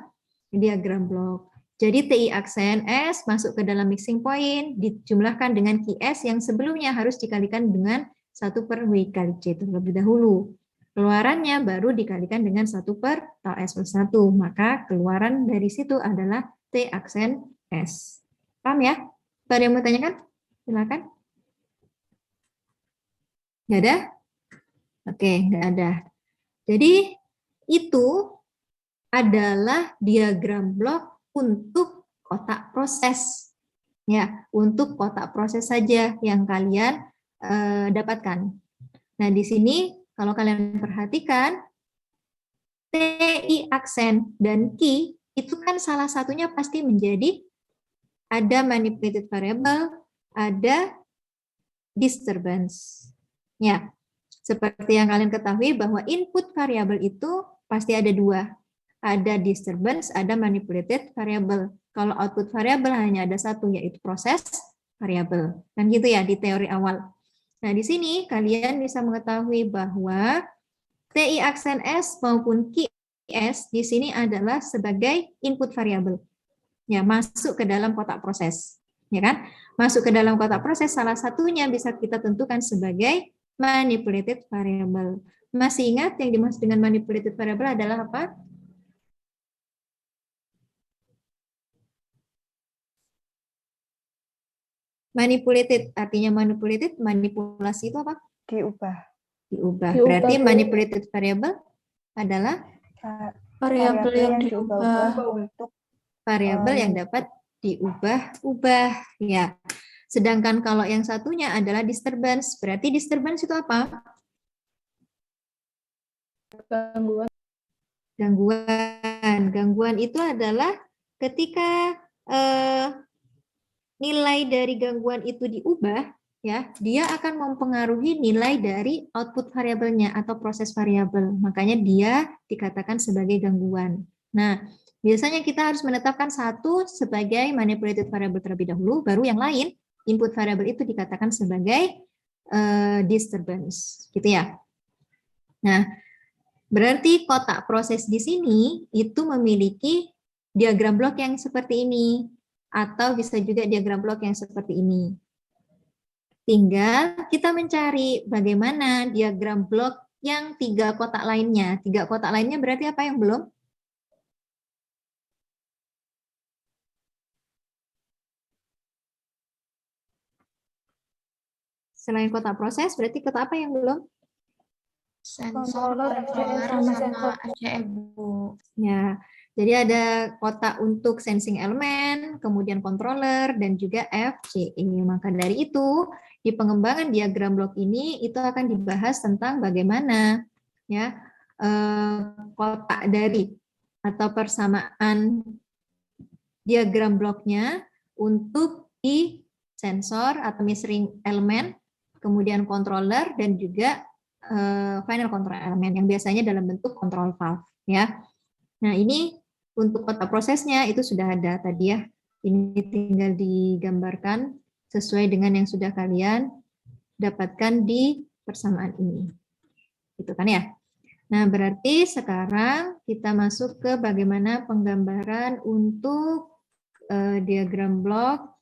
diagram blok. Jadi TI aksen S masuk ke dalam mixing point, dijumlahkan dengan QS yang sebelumnya harus dikalikan dengan 1 per W kali C terlebih dahulu. Keluarannya baru dikalikan dengan 1 per tau S plus 1. Maka keluaran dari situ adalah T aksen S. Paham ya? Ada yang mau tanyakan? Silakan. Nggak ada? Oke, nggak ada. Jadi itu adalah diagram blok untuk kotak proses. Ya, untuk kotak proses saja yang kalian dapatkan. Nah, di sini kalau kalian perhatikan, TI aksen dan key itu kan salah satunya pasti menjadi ada manipulated variable, ada disturbance. Ya, seperti yang kalian ketahui bahwa input variabel itu pasti ada dua. Ada disturbance, ada manipulated variable. Kalau output variabel hanya ada satu, yaitu proses variabel. Dan gitu ya di teori awal. Nah, di sini kalian bisa mengetahui bahwa TI aksen S maupun QS di sini adalah sebagai input variabel. Ya, masuk ke dalam kotak proses. Ya kan? Masuk ke dalam kotak proses, salah satunya bisa kita tentukan sebagai manipulated variable. Masih ingat yang dimaksud dengan manipulated variable adalah apa? Manipulated, artinya manipulated, manipulasi itu apa? Diubah. Diubah. Diubah, Berarti Bu. manipulated variable adalah Variabel yang diubah-ubah diubah. untuk variabel yang dapat diubah-ubah, ya. Sedangkan kalau yang satunya adalah disturbance. Berarti disturbance itu apa? Gangguan. Gangguan. Gangguan itu adalah ketika nilai dari gangguan itu diubah, ya, dia akan mempengaruhi nilai dari output variabelnya atau proses variabel. Makanya dia dikatakan sebagai gangguan. Nah, biasanya kita harus menetapkan satu sebagai manipulated variable terlebih dahulu, baru yang lain input variable itu dikatakan sebagai disturbance, gitu ya. Nah, berarti kotak proses di sini itu memiliki diagram blok yang seperti ini, atau bisa juga diagram blok yang seperti ini. Tinggal kita mencari bagaimana diagram blok yang 3 kotak lainnya. 3 kotak lainnya berarti apa yang belum? Selain kotak proses, berarti kotak apa yang belum? Sensor, Controller, controller, sama sama sensor. FCE, Bu. Ya, jadi ada kotak untuk sensing elemen, kemudian controller, dan juga FCE. Maka dari itu, di pengembangan diagram blok ini itu akan dibahas tentang bagaimana ya kotak dari atau persamaan diagram bloknya untuk di sensor atau measuring elemen, kemudian controller, dan juga final control element yang biasanya dalam bentuk control valve ya. Nah, ini untuk kotak prosesnya itu sudah ada tadi ya. Ini tinggal digambarkan sesuai dengan yang sudah kalian dapatkan di persamaan ini. Gitu kan ya. Nah, berarti sekarang kita masuk ke bagaimana penggambaran untuk diagram blok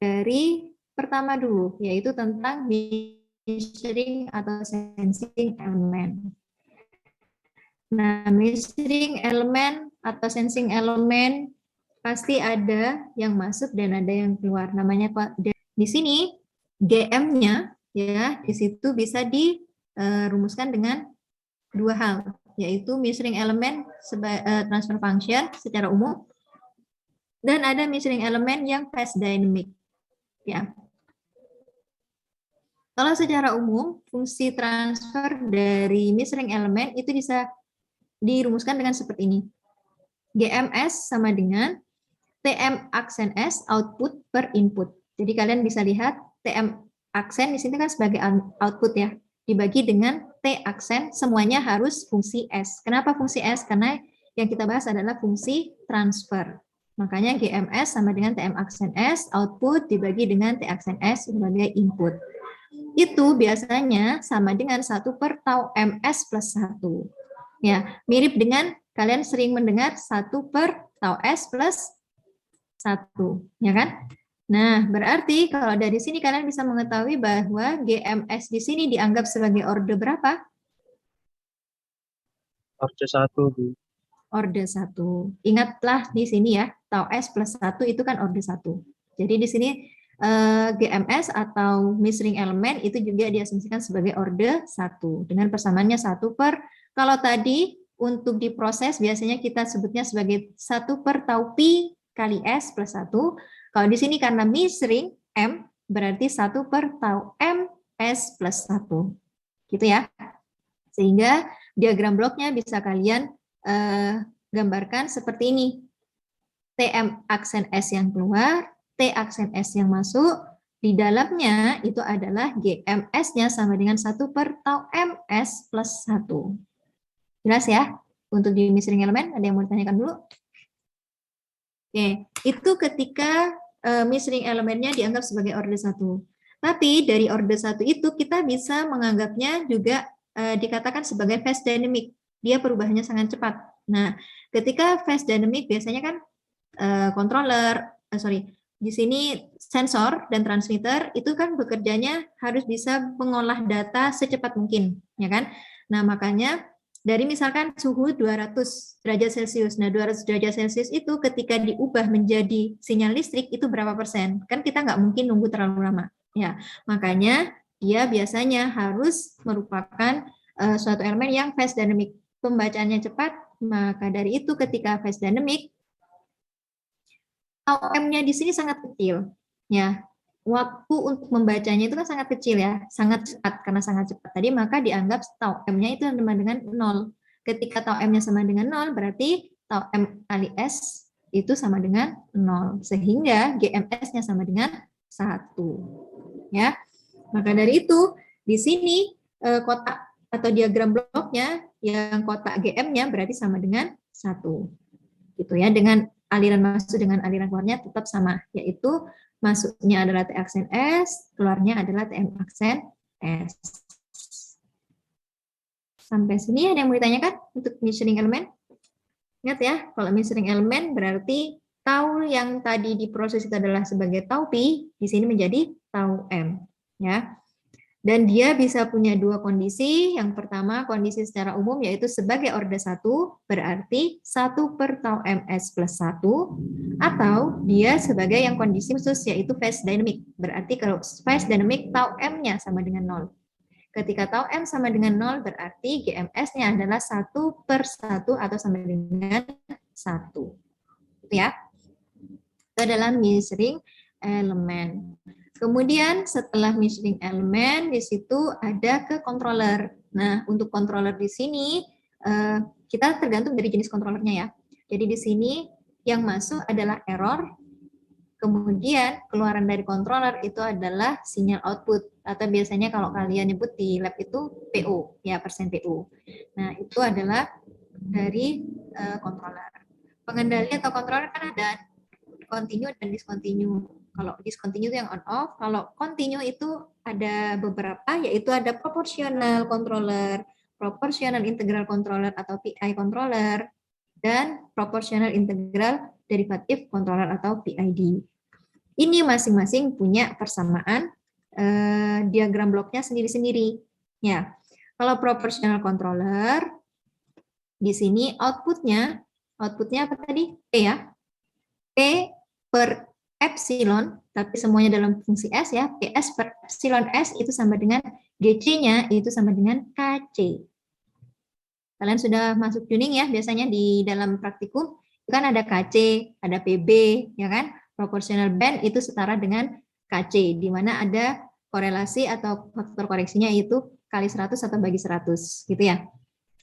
dari pertama dulu, yaitu tentang measuring atau sensing element. Nah, measuring element atau sensing element pasti ada yang masuk dan ada yang keluar. Namanya di sini GM-nya ya, di situ bisa dirumuskan dengan 2 hal, yaitu measuring element transfer function secara umum dan ada measuring element yang phase dynamic. Ya. Kalau secara umum, fungsi transfer dari measuring element itu bisa dirumuskan dengan seperti ini. GMS sama dengan TM aksen S output per input. Jadi kalian bisa lihat TM aksen di sini kan sebagai output ya. Dibagi dengan T aksen, semuanya harus fungsi S. Kenapa fungsi S? Karena yang kita bahas adalah fungsi transfer. Makanya GMS sama dengan TM aksen S output dibagi dengan T aksen S sebagai input. Itu biasanya sama dengan 1 per tau MS plus 1. Ya, mirip dengan kalian sering mendengar 1 per tau S plus 1, ya kan? Nah, berarti kalau dari sini kalian bisa mengetahui bahwa GMS di sini dianggap sebagai orde berapa? Orde 1, Bu. Orde 1. Ingatlah di sini ya, tau S plus 1 itu kan orde 1. Jadi di sini GMS atau measuring element itu juga diasumsikan sebagai orde 1 dengan persamaannya 1 per, kalau tadi untuk diproses biasanya kita sebutnya sebagai 1 per tau pi kali S plus 1. Kalau di sini karena measuring M berarti 1 per tau M S plus 1. Gitu ya. Sehingga diagram bloknya bisa kalian gambarkan seperti ini. TM aksen S yang keluar, T aksen S yang masuk, di dalamnya itu adalah GMS-nya sama dengan 1 per tau MS plus 1. Jelas ya? Untuk di measuring element, ada yang mau ditanyakan dulu? Oke, itu ketika measuring elemennya dianggap sebagai orde 1. Tapi dari orde 1 itu kita bisa menganggapnya juga dikatakan sebagai phase dynamic. Dia perubahannya sangat cepat. Nah, ketika phase dynamic biasanya kan di sini sensor dan transmitter itu kan bekerjanya harus bisa mengolah data secepat mungkin, ya kan? Nah, makanya dari misalkan suhu 200 derajat Celcius. Nah, 200 derajat Celcius itu ketika diubah menjadi sinyal listrik itu berapa persen? Kan kita nggak mungkin nunggu terlalu lama. Ya, makanya dia biasanya harus merupakan suatu elemen yang fast dynamic. Pembacaannya cepat, maka dari itu ketika fast dynamic, tau M-nya di sini sangat kecil. Ya, waktu untuk membacanya itu kan sangat kecil ya, sangat cepat. Karena sangat cepat tadi, maka dianggap tau M-nya itu sama dengan 0. Ketika tau M-nya sama dengan 0, berarti tau M kali S itu sama dengan 0. Sehingga GMS-nya sama dengan 1. Ya, maka dari itu, di sini kotak atau diagram bloknya, yang kotak GM-nya berarti sama dengan 1. Gitu ya, dengan aliran masuk dengan aliran keluarnya tetap sama, yaitu masuknya adalah T aksen S, keluarnya adalah TM aksen S. Sampai sini ada yang mau ditanyakan untuk measuring elemen? Ingat ya, kalau measuring elemen berarti tau yang tadi diproses itu adalah sebagai tau Pi, di sini menjadi tau M. Ya. Dan dia bisa punya dua kondisi. Yang pertama, kondisi secara umum yaitu sebagai orde 1, berarti 1 per tau ms plus 1, atau dia sebagai yang kondisi khusus yaitu fast dynamic. Berarti kalau fast dynamic tau m-nya sama dengan 0. Ketika tau m sama dengan 0, berarti GMS-nya adalah 1 per 1 atau sama dengan 1. Itu ya. Itu adalah measuring elemen. Kemudian setelah measuring elemen, di situ ada ke controller. Nah, untuk controller di sini, kita tergantung dari jenis controllernya ya. Jadi di sini yang masuk adalah error, kemudian keluaran dari controller itu adalah sinyal output, atau biasanya kalau kalian nyebut di lab itu PO, ya persen PO. Nah, itu adalah dari controller. Pengendali atau controller kan ada continue dan discontinue. Kalau discontinue itu yang on off, kalau continue itu ada beberapa, yaitu ada proportional controller, proportional integral controller atau PI controller, dan proportional integral derivative controller atau PID. Ini masing-masing punya persamaan diagram bloknya sendiri-sendiri. Ya, kalau proportional controller di sini outputnya apa tadi? P ya, P per epsilon, tapi semuanya dalam fungsi S ya, PS per epsilon S itu sama dengan GC-nya itu sama dengan KC. Kalian sudah masuk tuning ya, biasanya di dalam praktikum, itu kan ada KC, ada PB, ya kan? Proportional band itu setara dengan KC, di mana ada korelasi atau faktor koreksinya itu kali 100 atau bagi 100, gitu ya.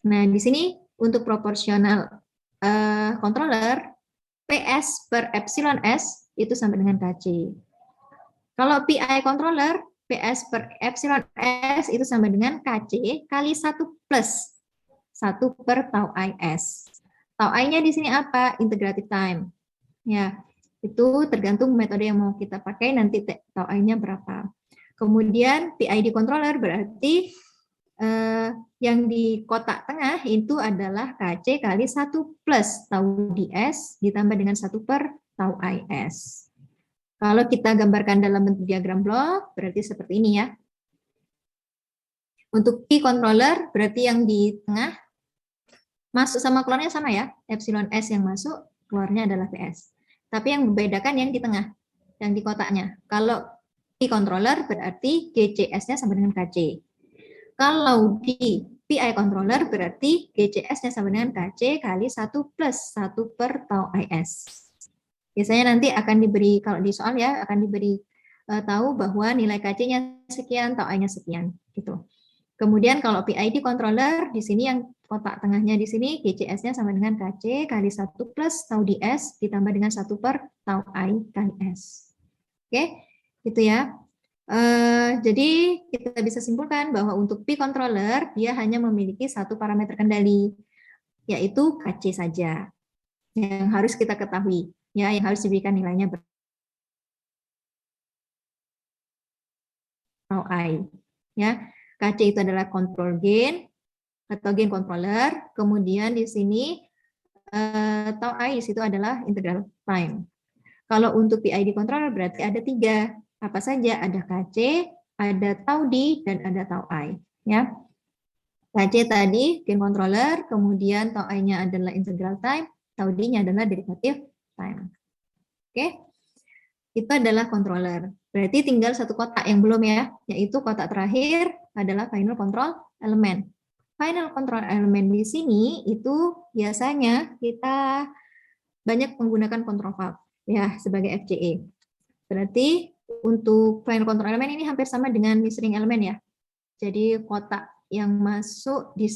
Nah, di sini untuk proportional controller, PS per epsilon S itu sama dengan KC. Kalau PI controller, PS per epsilon S itu sama dengan KC kali 1 plus 1 per tau IS. Tau I-nya di sini apa? Integrative time. Ya, itu tergantung metode yang mau kita pakai, nanti tau I-nya berapa. Kemudian PID controller berarti yang di kotak tengah itu adalah KC kali 1 plus tau DS ditambah dengan 1 per tau IS. Kalau kita gambarkan dalam bentuk diagram blok, berarti seperti ini ya. Untuk P controller, berarti yang di tengah, masuk sama keluarnya sama ya. Epsilon S yang masuk, keluarnya adalah PS. Tapi yang membedakan yang di tengah, yang di kotaknya. Kalau P controller, berarti GCS-nya sama dengan KC. Kalau di PI controller, berarti GCS-nya sama dengan KC kali 1 plus 1 per tau IS. Biasanya nanti akan diberi, kalau di soal ya, akan diberi tahu bahwa nilai KC-nya sekian, tau I-nya sekian. Gitu. Kemudian kalau PID controller, di sini yang kotak tengahnya di sini, GCS-nya sama dengan KC kali 1 plus tau DS ditambah dengan 1 per tau I kali S. Oke, gitu ya. Jadi kita bisa simpulkan bahwa untuk P controller, dia hanya memiliki satu parameter kendali, yaitu KC saja, yang harus kita ketahui. Ya, yang harus diberikan nilainya tau I. Ya, KC itu adalah control gain atau gain controller. Kemudian di sini tau I di situ adalah integral time. Kalau untuk PID controller berarti ada 3. Apa saja? Ada KC, ada tau D, dan ada tau I. Ya, KC tadi gain controller, kemudian tau I-nya adalah integral time, tau D-nya adalah derivative time. Oke, itu adalah controller. Berarti tinggal satu kotak yang belum ya, yaitu kotak terakhir adalah final control element. Final control element di sini itu biasanya kita banyak menggunakan control valve ya sebagai FCE. Berarti untuk final control element ini hampir sama dengan metering element ya. Jadi kotak yang masuk di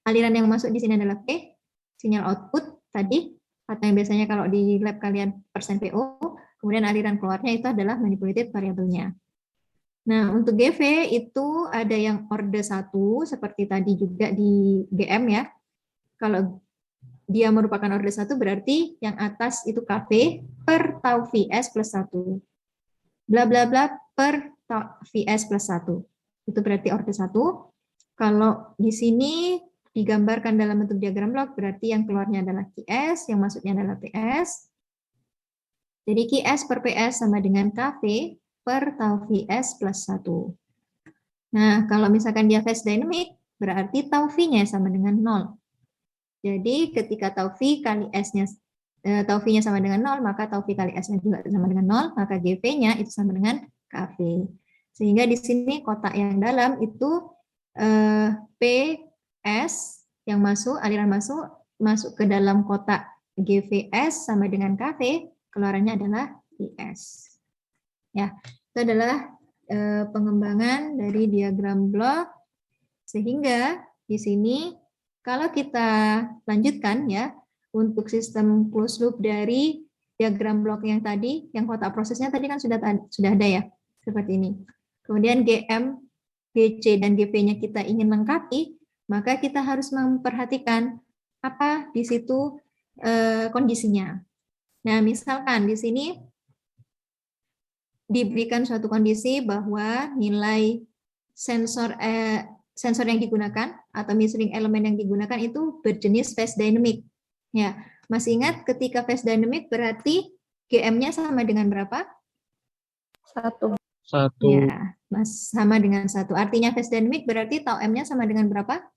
aliran yang masuk di sini adalah P, sinyal output tadi atau yang biasanya kalau di lab kalian %PO, kemudian aliran keluarnya itu adalah manipulated variabelnya. Nah, untuk GV itu ada yang orde 1 seperti tadi juga di GM ya. Kalau dia merupakan orde 1 berarti yang atas itu KV per tau VS plus 1. Bla bla bla per tau VS plus 1. Itu berarti orde 1. Kalau di sini digambarkan dalam bentuk diagram blok berarti yang keluarnya adalah QS, yang masuknya adalah PS. Jadi QS per PS sama dengan KV per tau VS plus 1. Nah, kalau misalkan dia phase dynamic, berarti tau V-nya sama dengan 0. Jadi ketika tau V kali S-nya, tau V-nya sama dengan 0, maka tau V kali S-nya juga sama dengan 0, maka GV-nya itu sama dengan KV. Sehingga di sini kotak yang dalam itu PS yang masuk, aliran masuk ke dalam kotak GVS sama dengan KV, keluarannya adalah VS. Ya, itu adalah pengembangan dari diagram blok. Sehingga di sini kalau kita lanjutkan ya untuk sistem closed loop dari diagram blok yang tadi, yang kotak prosesnya tadi kan sudah ada ya seperti ini. Kemudian GM, GC dan GP-nya kita ingin lengkapi, maka kita harus memperhatikan apa di situ kondisinya. Nah, misalkan di sini diberikan suatu kondisi bahwa nilai sensor yang digunakan atau measuring element yang digunakan itu berjenis phase dynamic. Ya, masih ingat ketika phase dynamic berarti GM-nya sama dengan berapa? 1. 1. Ya, sama dengan 1. Artinya phase dynamic berarti tau M-nya sama dengan berapa?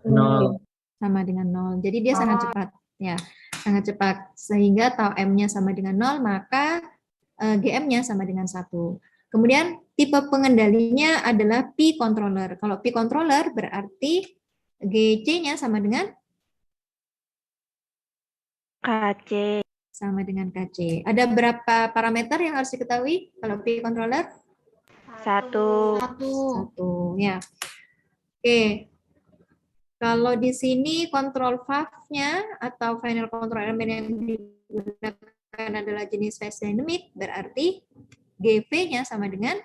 0. Sama dengan 0. Jadi dia sangat cepat. Ya, sangat cepat. Sehingga tau M-nya sama dengan 0, maka GM-nya sama dengan 1. Kemudian tipe pengendalinya adalah P controller. Kalau P controller berarti GC-nya sama dengan KC. sama dengan KC. Ada berapa parameter yang harus diketahui kalau P controller? 1. 1. Ya. Oke. Kalau di sini control valve-nya atau final control element yang digunakan adalah jenis phase dynamic, berarti GV-nya sama dengan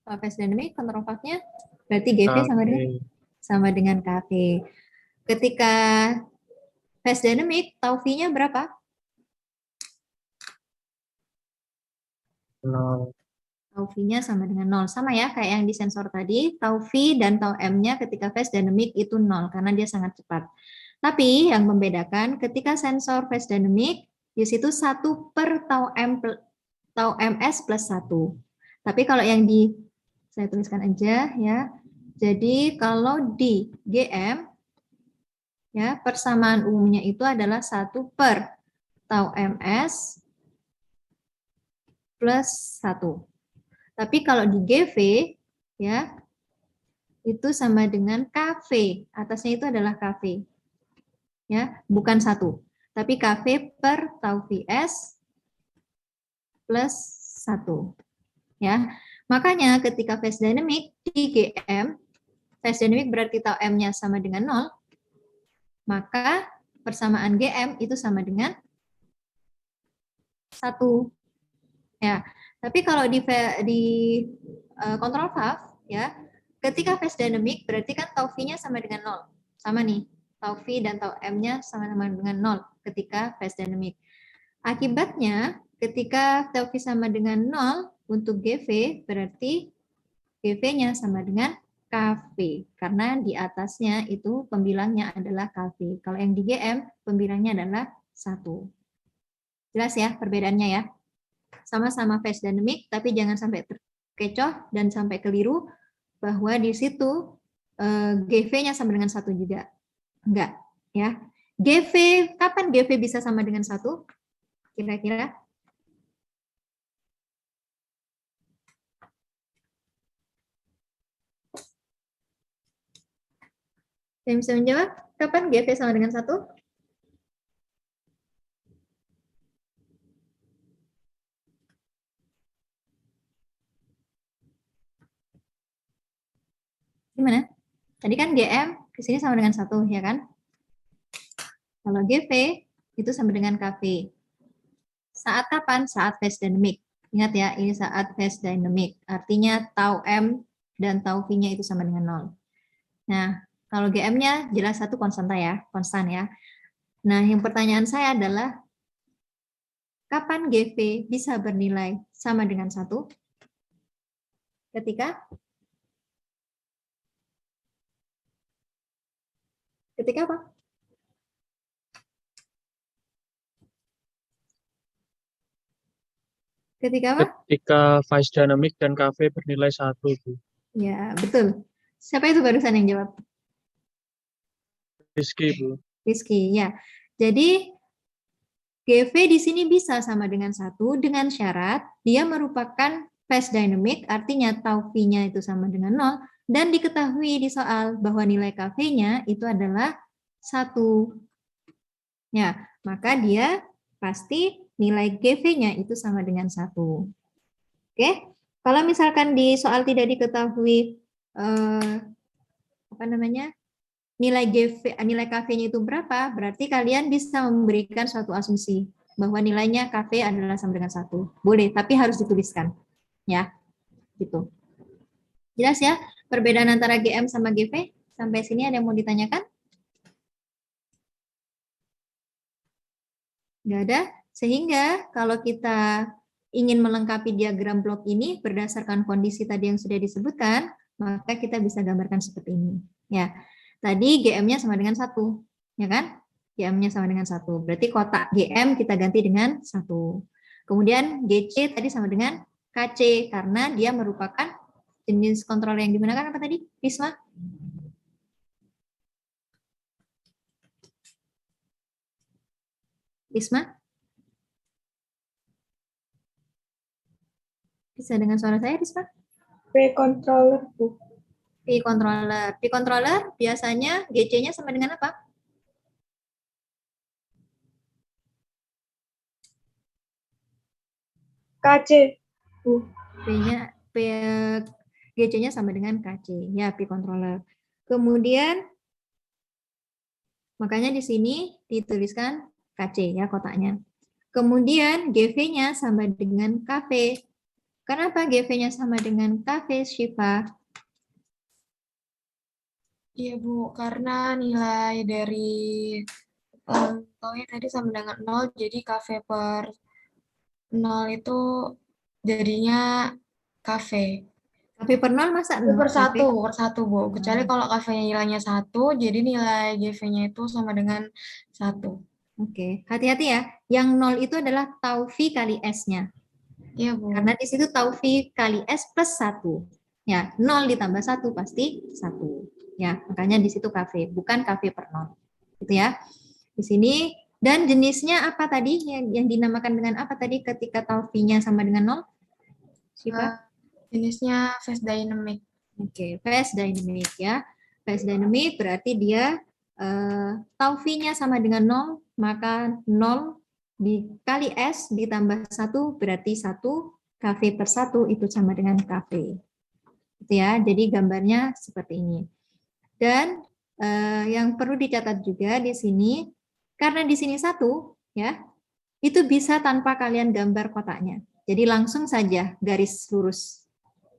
phase dynamic, control valve-nya berarti GV sama dengan KV. Ketika phase dynamic, tau V-nya berapa? 0. Tau V-nya sama dengan 0. Sama ya, kayak yang di sensor tadi, tau V dan tau M-nya ketika phase dynamic itu 0, karena dia sangat cepat. Tapi yang membedakan ketika sensor phase dynamic, di situ 1 per tau MS plus 1. Tapi kalau yang saya tuliskan aja ya, jadi kalau di GM, ya persamaan umumnya itu adalah 1 per tau MS plus 1. Tapi kalau di GV, ya, itu sama dengan KV. Atasnya itu adalah KV. Ya, bukan 1. Tapi KV per tau VS plus 1. Ya. Makanya ketika phase dynamic di GM, phase dynamic berarti tau M-nya sama dengan 0, maka persamaan GM itu sama dengan 1. Ya. Tapi kalau di control valve, ya, ketika phase dynamic berarti kan tau V-nya sama dengan 0. Sama nih, tau V dan tau M-nya sama dengan 0 ketika phase dynamic. Akibatnya, ketika tau V sama dengan 0 untuk GV, berarti GV-nya sama dengan KV. Karena di atasnya itu pembilangnya adalah KV. Kalau yang di GM, pembilangnya adalah 1. Jelas ya perbedaannya ya? Sama-sama phase dynamic, tapi jangan sampai terkecoh dan sampai keliru bahwa di situ GV-nya sama dengan 1 juga. Enggak, ya. GV, kapan GV bisa sama dengan 1? Kira-kira? Yang bisa menjawab? Kapan GV sama dengan 1? Gimana? Tadi kan GM ke sini sama dengan 1, ya kan? Kalau GV itu sama dengan KV. Saat kapan? Saat phase dynamic. Ingat ya, ini saat phase dynamic. Artinya tau M dan tau V-nya itu sama dengan 0. Nah, kalau GM-nya jelas satu konstan ya. Nah, yang pertanyaan saya adalah, kapan GV bisa bernilai sama dengan 1? Ketika apa? Ketika apa? Ketika phase dynamic dan KV bernilai 1, Bu. Ya, betul. Siapa itu barusan yang jawab? Rizky, Bu. Rizky, ya. Jadi, GV di sini bisa sama dengan 1 dengan syarat dia merupakan phase dynamic, artinya tau V-nya itu sama dengan 0, dan diketahui di soal bahwa nilai KV-nya itu adalah 1. Ya, maka dia pasti nilai GV-nya itu sama dengan 1. Oke, kalau misalkan di soal tidak diketahui nilai KV-nya itu berapa, berarti kalian bisa memberikan suatu asumsi bahwa nilainya KV adalah sama dengan 1. Boleh, tapi harus dituliskan. Ya, gitu. Jelas ya, perbedaan antara GM sama GV? Sampai sini ada yang mau ditanyakan? Nggak ada? Sehingga kalau kita ingin melengkapi diagram blok ini berdasarkan kondisi tadi yang sudah disebutkan, maka kita bisa gambarkan seperti ini. Ya, tadi GM-nya sama dengan 1, ya kan? GM-nya sama dengan 1. Berarti kotak GM kita ganti dengan 1. Kemudian GC tadi sama dengan KC, karena dia merupakan jenis kontrol yang digunakan apa tadi, Risma? Risma? Bisa dengan suara saya, Risma? P-controller, Bu. P-controller. P-controller biasanya GC-nya sama dengan apa? KC, Bu. GC-nya sama dengan KC. Ya, P-controller. Kemudian, makanya di sini dituliskan KC ya kotaknya. Kemudian GV-nya sama dengan KV. Kenapa GV-nya sama dengan KV, Syifa? Iya, Bu. Karena nilai dari taunya tadi sama dengan 0, jadi KV per 0 itu jadinya KV. KV per 0 masa 0? Per 1, Bu. Kecuali kalau KV-nya nilainya 1, jadi nilai GV-nya itu sama dengan 1. Oke, hati-hati ya. Yang 0 itu adalah tau V kali S-nya. Iya, Bu. Karena di situ tau V kali S plus 1. Ya, 0 ditambah 1 pasti 1. Ya, makanya di situ KV, bukan KV per 0. Gitu ya. Di sini, dan jenisnya apa tadi? Yang dinamakan dengan apa tadi ketika tau V-nya sama dengan 0? Siapa? Jenisnya phase dynamic. Oke, phase dynamic ya. Phase dynamic berarti dia tau V-nya sama dengan 0, maka 0 dikali S ditambah 1 berarti 1, KV per 1 itu sama dengan KV. Gitu ya, jadi gambarnya seperti ini. Dan yang perlu dicatat juga di sini, karena di sini 1, ya, itu bisa tanpa kalian gambar kotaknya. Jadi langsung saja garis lurus.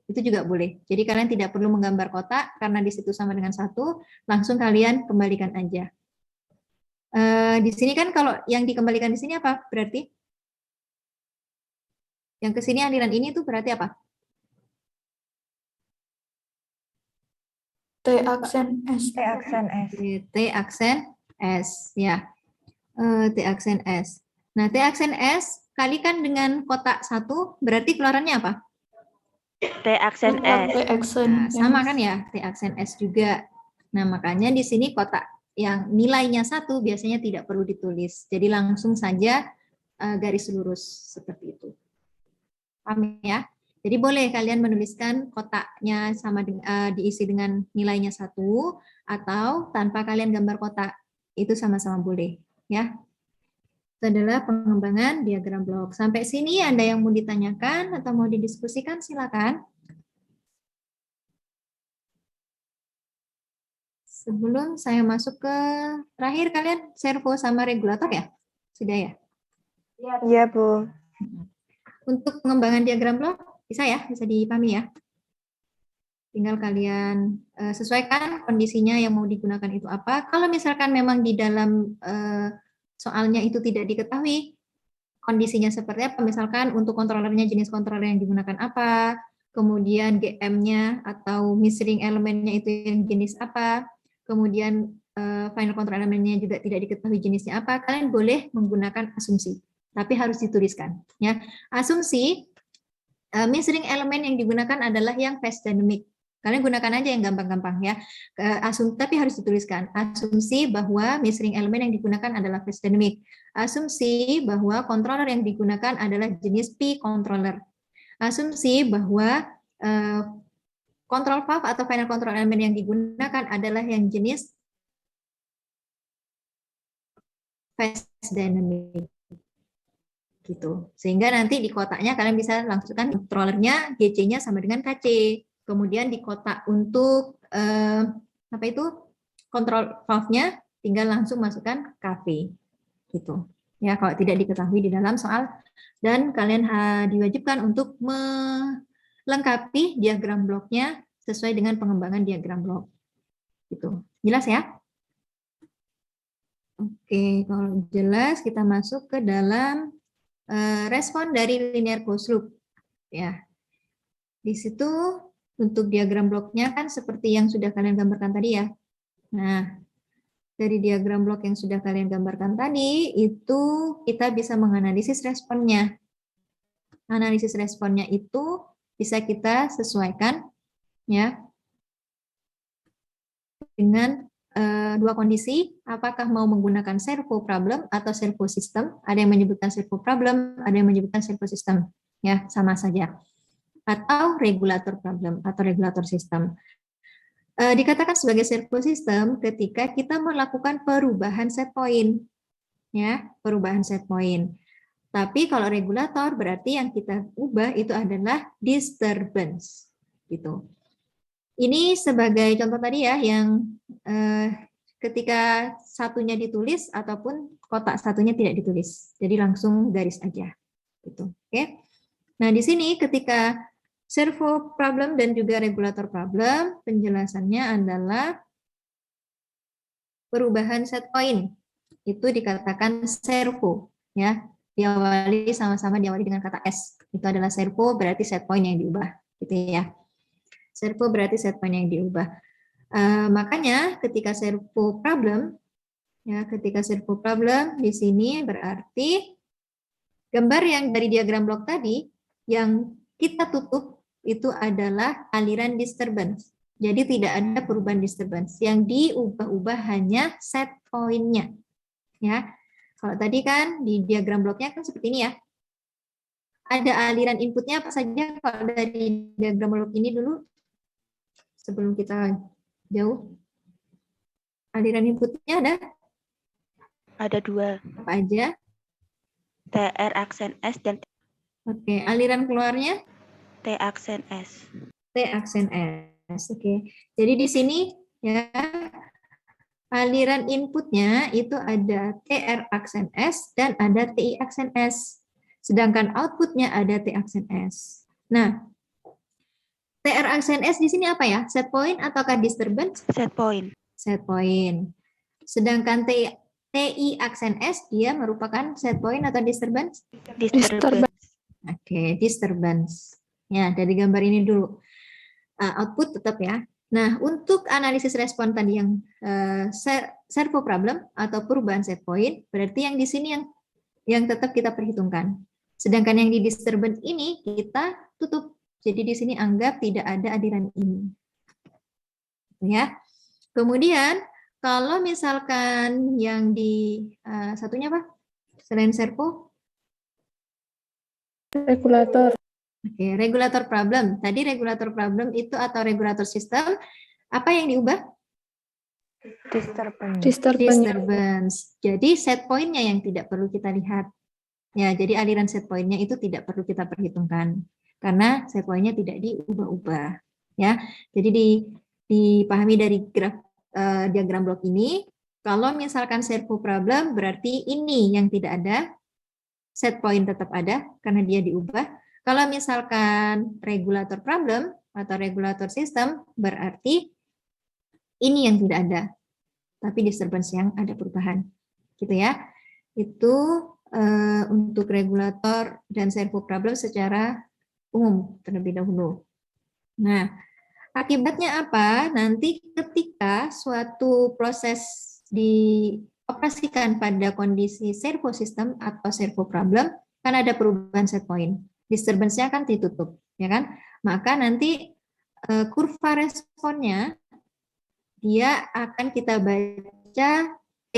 Itu juga boleh. Jadi kalian tidak perlu menggambar kotak, karena di situ sama dengan 1, langsung kalian kembalikan aja. Di sini kan kalau yang dikembalikan di sini apa berarti? Yang ke sini aliran ini tuh berarti apa? T aksen S. T aksen S. T aksen S, ya. T aksen S. Nah, T aksen S kalikan dengan kotak 1, berarti keluarannya apa? T aksen S. T aksen Nah, sama kan ya, T aksen S juga. Nah, makanya di sini kotak yang nilainya 1 biasanya tidak perlu ditulis. Jadi langsung saja garis lurus seperti itu. Paham ya? Jadi boleh kalian menuliskan kotaknya sama diisi dengan nilainya 1 atau tanpa kalian gambar kotak. Itu sama-sama boleh, ya. Itu adalah pengembangan diagram blok. Sampai sini ada yang mau ditanyakan atau mau didiskusikan, silakan. Sebelum saya masuk ke terakhir, kalian servo sama regulator ya? Sudah ya? Iya, Bu. Untuk pengembangan diagram blok, bisa ya? Bisa dipahami ya? Tinggal kalian sesuaikan kondisinya yang mau digunakan itu apa. Kalau misalkan memang di dalam soalnya itu tidak diketahui kondisinya seperti apa, misalkan untuk kontrolernya jenis kontroler yang digunakan apa, kemudian GM-nya atau misring elemennya itu yang jenis apa, kemudian final control elemennya juga tidak diketahui jenisnya apa, kalian boleh menggunakan asumsi, tapi harus dituliskan. Ya, asumsi misring elemen yang digunakan adalah yang phase dynamic. Kalian gunakan aja yang gampang-gampang ya. Tapi harus dituliskan. Asumsi bahwa misring elemen yang digunakan adalah phase dynamic. Asumsi bahwa controller yang digunakan adalah jenis P controller. Asumsi bahwa control valve atau final control element yang digunakan adalah yang jenis phase dynamic. Gitu. Sehingga nanti di kotaknya kalian bisa langsungkan controllernya GC-nya sama dengan KC. Kemudian di kotak untuk apa itu kontrol valve-nya tinggal langsung masukkan KV. Gitu. Ya, kalau tidak diketahui di dalam soal, dan kalian diwajibkan untuk melengkapi diagram bloknya sesuai dengan pengembangan diagram blok. Gitu. Jelas ya? Oke, kalau jelas kita masuk ke dalam respon dari linear closed loop. Ya. Di situ untuk diagram bloknya kan seperti yang sudah kalian gambarkan tadi ya. Nah, dari diagram blok yang sudah kalian gambarkan tadi, itu kita bisa menganalisis responnya. Analisis responnya itu bisa kita sesuaikan ya dengan dua kondisi, apakah mau menggunakan servo problem atau servo system. Ada yang menyebutkan servo problem, ada yang menyebutkan servo system. Ya, sama saja. Atau regulator problem atau regulator system. Dikatakan sebagai servo system ketika kita melakukan perubahan set point. Ya, perubahan set point. Tapi kalau regulator berarti yang kita ubah itu adalah disturbance. Gitu. Ini sebagai contoh tadi ya, yang ketika satunya ditulis ataupun kotak satunya tidak ditulis. Jadi langsung garis aja. Gitu. Oke. Nah, di sini ketika servo problem dan juga regulator problem, penjelasannya adalah perubahan set point. Itu dikatakan servo. Ya. Sama-sama diawali dengan kata S. Itu adalah servo, berarti set point yang diubah. Gitu ya. Servo berarti set point yang diubah. Makanya ketika servo problem, ya ketika servo problem di sini berarti gambar yang dari diagram blok tadi yang kita tutup itu adalah aliran disturbance. Jadi tidak ada perubahan disturbance. Yang diubah-ubah hanya set point-nya. Ya, kalau tadi kan di diagram bloknya kan seperti ini ya. Ada aliran inputnya apa saja kalau dari diagram blok ini dulu. Sebelum kita jauh, aliran inputnya Ada 2. apa aja? TR aksen S dan Oke, aliran keluarnya T aksen S. T aksen S. Oke, jadi di sini ya aliran inputnya itu ada TR aksen S dan ada TI aksen S. Sedangkan outputnya ada T aksen S. Nah, TR aksen S di sini apa ya? Set point ataukah disturbance? Set point. Set point. Sedangkan TI aksen S dia merupakan set point atau disturbance? Disturbance. Oke, disturbance. Ya, dari gambar ini dulu. Output tetap ya. Nah, untuk analisis respon tadi yang servo problem atau perubahan set point, berarti yang di sini yang tetap kita perhitungkan. Sedangkan yang di disturbance ini kita tutup. Jadi di sini anggap tidak ada aliran ini. Ya. Kemudian kalau misalkan yang di satunya apa? Selain servo, Regulator. Oke, regulator problem. Tadi regulator problem itu atau regulator system, apa yang diubah? Disturbance. Disturbance. Jadi set point-nya yang tidak perlu kita lihat. Ya, jadi aliran set point-nya itu tidak perlu kita perhitungkan karena set point-nya tidak diubah-ubah. Ya, jadi dipahami dari graf diagram blok ini. Kalau misalkan servo problem berarti ini yang tidak ada, set point tetap ada karena dia diubah. Kalau misalkan regulator problem atau regulator system berarti ini yang tidak ada, tapi disturbance yang ada perubahan, gitu ya. Itu untuk regulator dan servo problem secara umum terlebih dahulu. Nah, akibatnya apa? Nanti ketika suatu proses dioperasikan pada kondisi servo system atau servo problem, kan ada perubahan set point. Disturbance-nya kan ditutup, ya kan? Maka nanti kurva responnya dia akan kita baca T,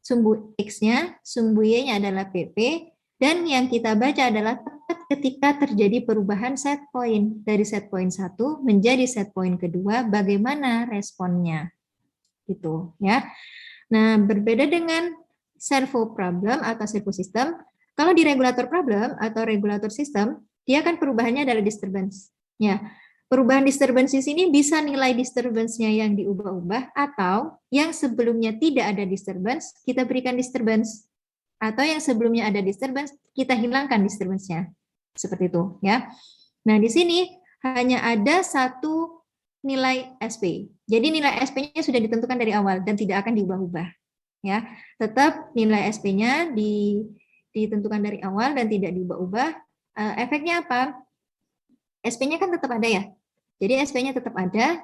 sumbu X-nya, sumbu Y-nya adalah PP, dan yang kita baca adalah tepat ketika terjadi perubahan set point. Dari set point 1 menjadi set point kedua, bagaimana responnya. Gitu ya. Nah, berbeda dengan servo problem atau servo system, kalau di regulator problem atau regulator system, dia kan perubahannya adalah disturbance. Ya, perubahan disturbance di sini bisa nilai disturbance-nya yang diubah-ubah atau yang sebelumnya tidak ada disturbance, kita berikan disturbance. Atau yang sebelumnya ada disturbance, kita hilangkan disturbance-nya. Seperti itu, ya. Nah, di sini hanya ada satu nilai SP. Jadi nilai SP-nya sudah ditentukan dari awal dan tidak akan diubah-ubah. Ya, tetap nilai SP-nya ditentukan dari awal dan tidak diubah-ubah. Efeknya apa? SP-nya kan tetap ada ya. Jadi SP-nya tetap ada,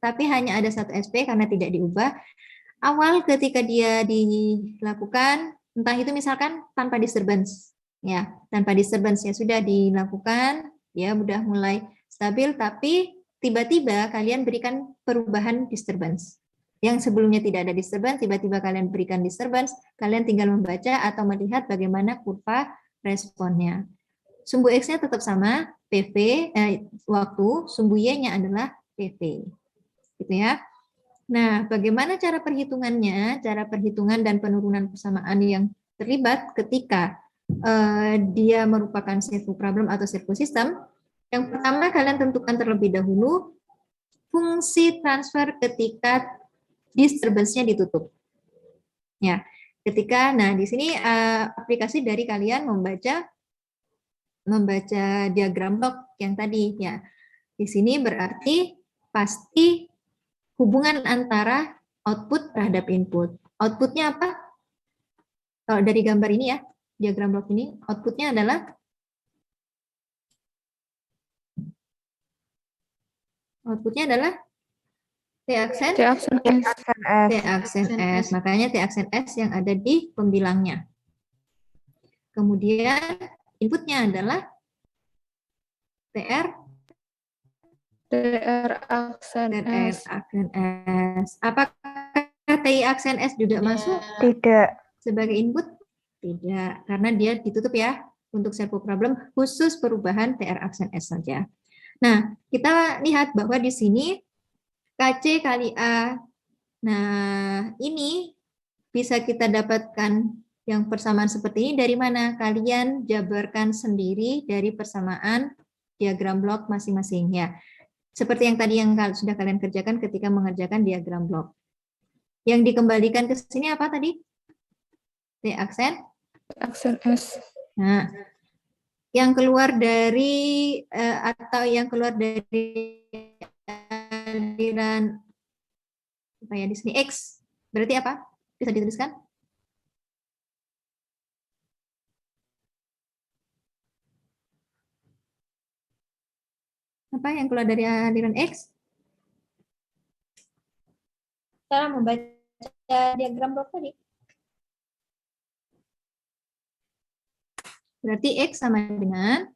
tapi hanya ada satu SP karena tidak diubah. Awal ketika dia dilakukan, entah itu misalkan tanpa disturbance, ya, tanpa disturbance ya sudah dilakukan, ya udah mulai stabil, tapi tiba-tiba kalian berikan perubahan disturbance. Yang sebelumnya tidak ada disturbance, tiba-tiba kalian berikan disturbance, kalian tinggal membaca atau melihat bagaimana kurva responnya. Sumbu X-nya tetap sama, PV, waktu, sumbu Y-nya adalah PV. Gitu ya. Nah, bagaimana cara perhitungannya? Cara perhitungan dan penurunan persamaan yang terlibat ketika dia merupakan servo problem atau servo system. Yang pertama, kalian tentukan terlebih dahulu fungsi transfer ketika disturbance-nya ditutup. Ya, ketika, nah di sini aplikasi dari kalian membaca diagram blok yang tadi ya. Di sini berarti pasti hubungan antara output terhadap input. Outputnya apa? Kalau dari gambar ini ya, diagram blok ini, outputnya adalah T aksen S. Makanya T aksen S yang ada di pembilangnya. Kemudian inputnya adalah TR aksen S. Apakah TI aksen S juga masuk Tidak. sebagai input? Tidak, karena dia ditutup ya untuk servo problem khusus perubahan TR aksen S saja. Nah, kita lihat bahwa di sini KC kali A. Nah, ini bisa kita dapatkan yang persamaan seperti ini dari mana? Kalian jabarkan sendiri dari persamaan diagram blok masing-masing ya. Seperti yang tadi yang sudah kalian kerjakan ketika mengerjakan diagram blok. Yang dikembalikan ke sini apa tadi? T aksen S. Nah, yang keluar dari atau yang keluar dari aliran apa ya di sini X berarti apa? Bisa dituliskan? Apa yang keluar dari aliran X? Cara membaca diagram blok tadi. Berarti X sama dengan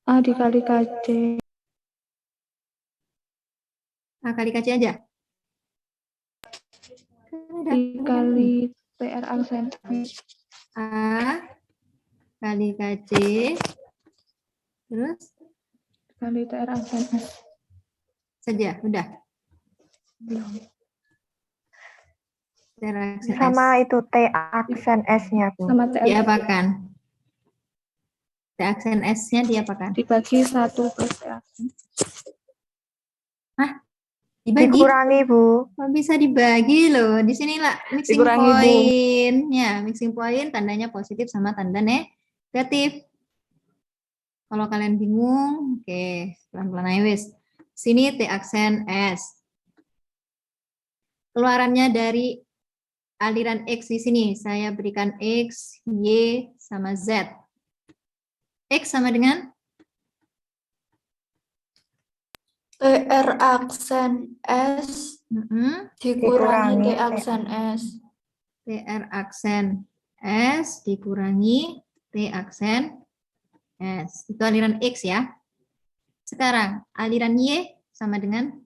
A dikali KC. A kali KC aja. Dikali TR aksen S. A kali KC, terus Kali TR aksen S. saja, udah. TR aksen S. Sama itu T aksen S-nya, Bu. Sama TR Diapakan? T aksen S-nya diapakan? dibagi 1 plus TR aksen. Dibagi? Dikurangi, Bu. Kok bisa dibagi loh? Di sini lah mixing Dikurangi, Bu. point-nya. Mixing point tandanya positif sama tanda negatif. Kalau kalian bingung, oke, pelan-pelan aja wes. Sini T aksen S. Keluarannya dari aliran X di sini. Saya berikan X, Y, sama Z. X sama dengan TR aksen S dikurangi T Dikurangi aksen S. TR aksen S dikurangi T aksen S. Itu aliran X ya. Sekarang aliran Y sama dengan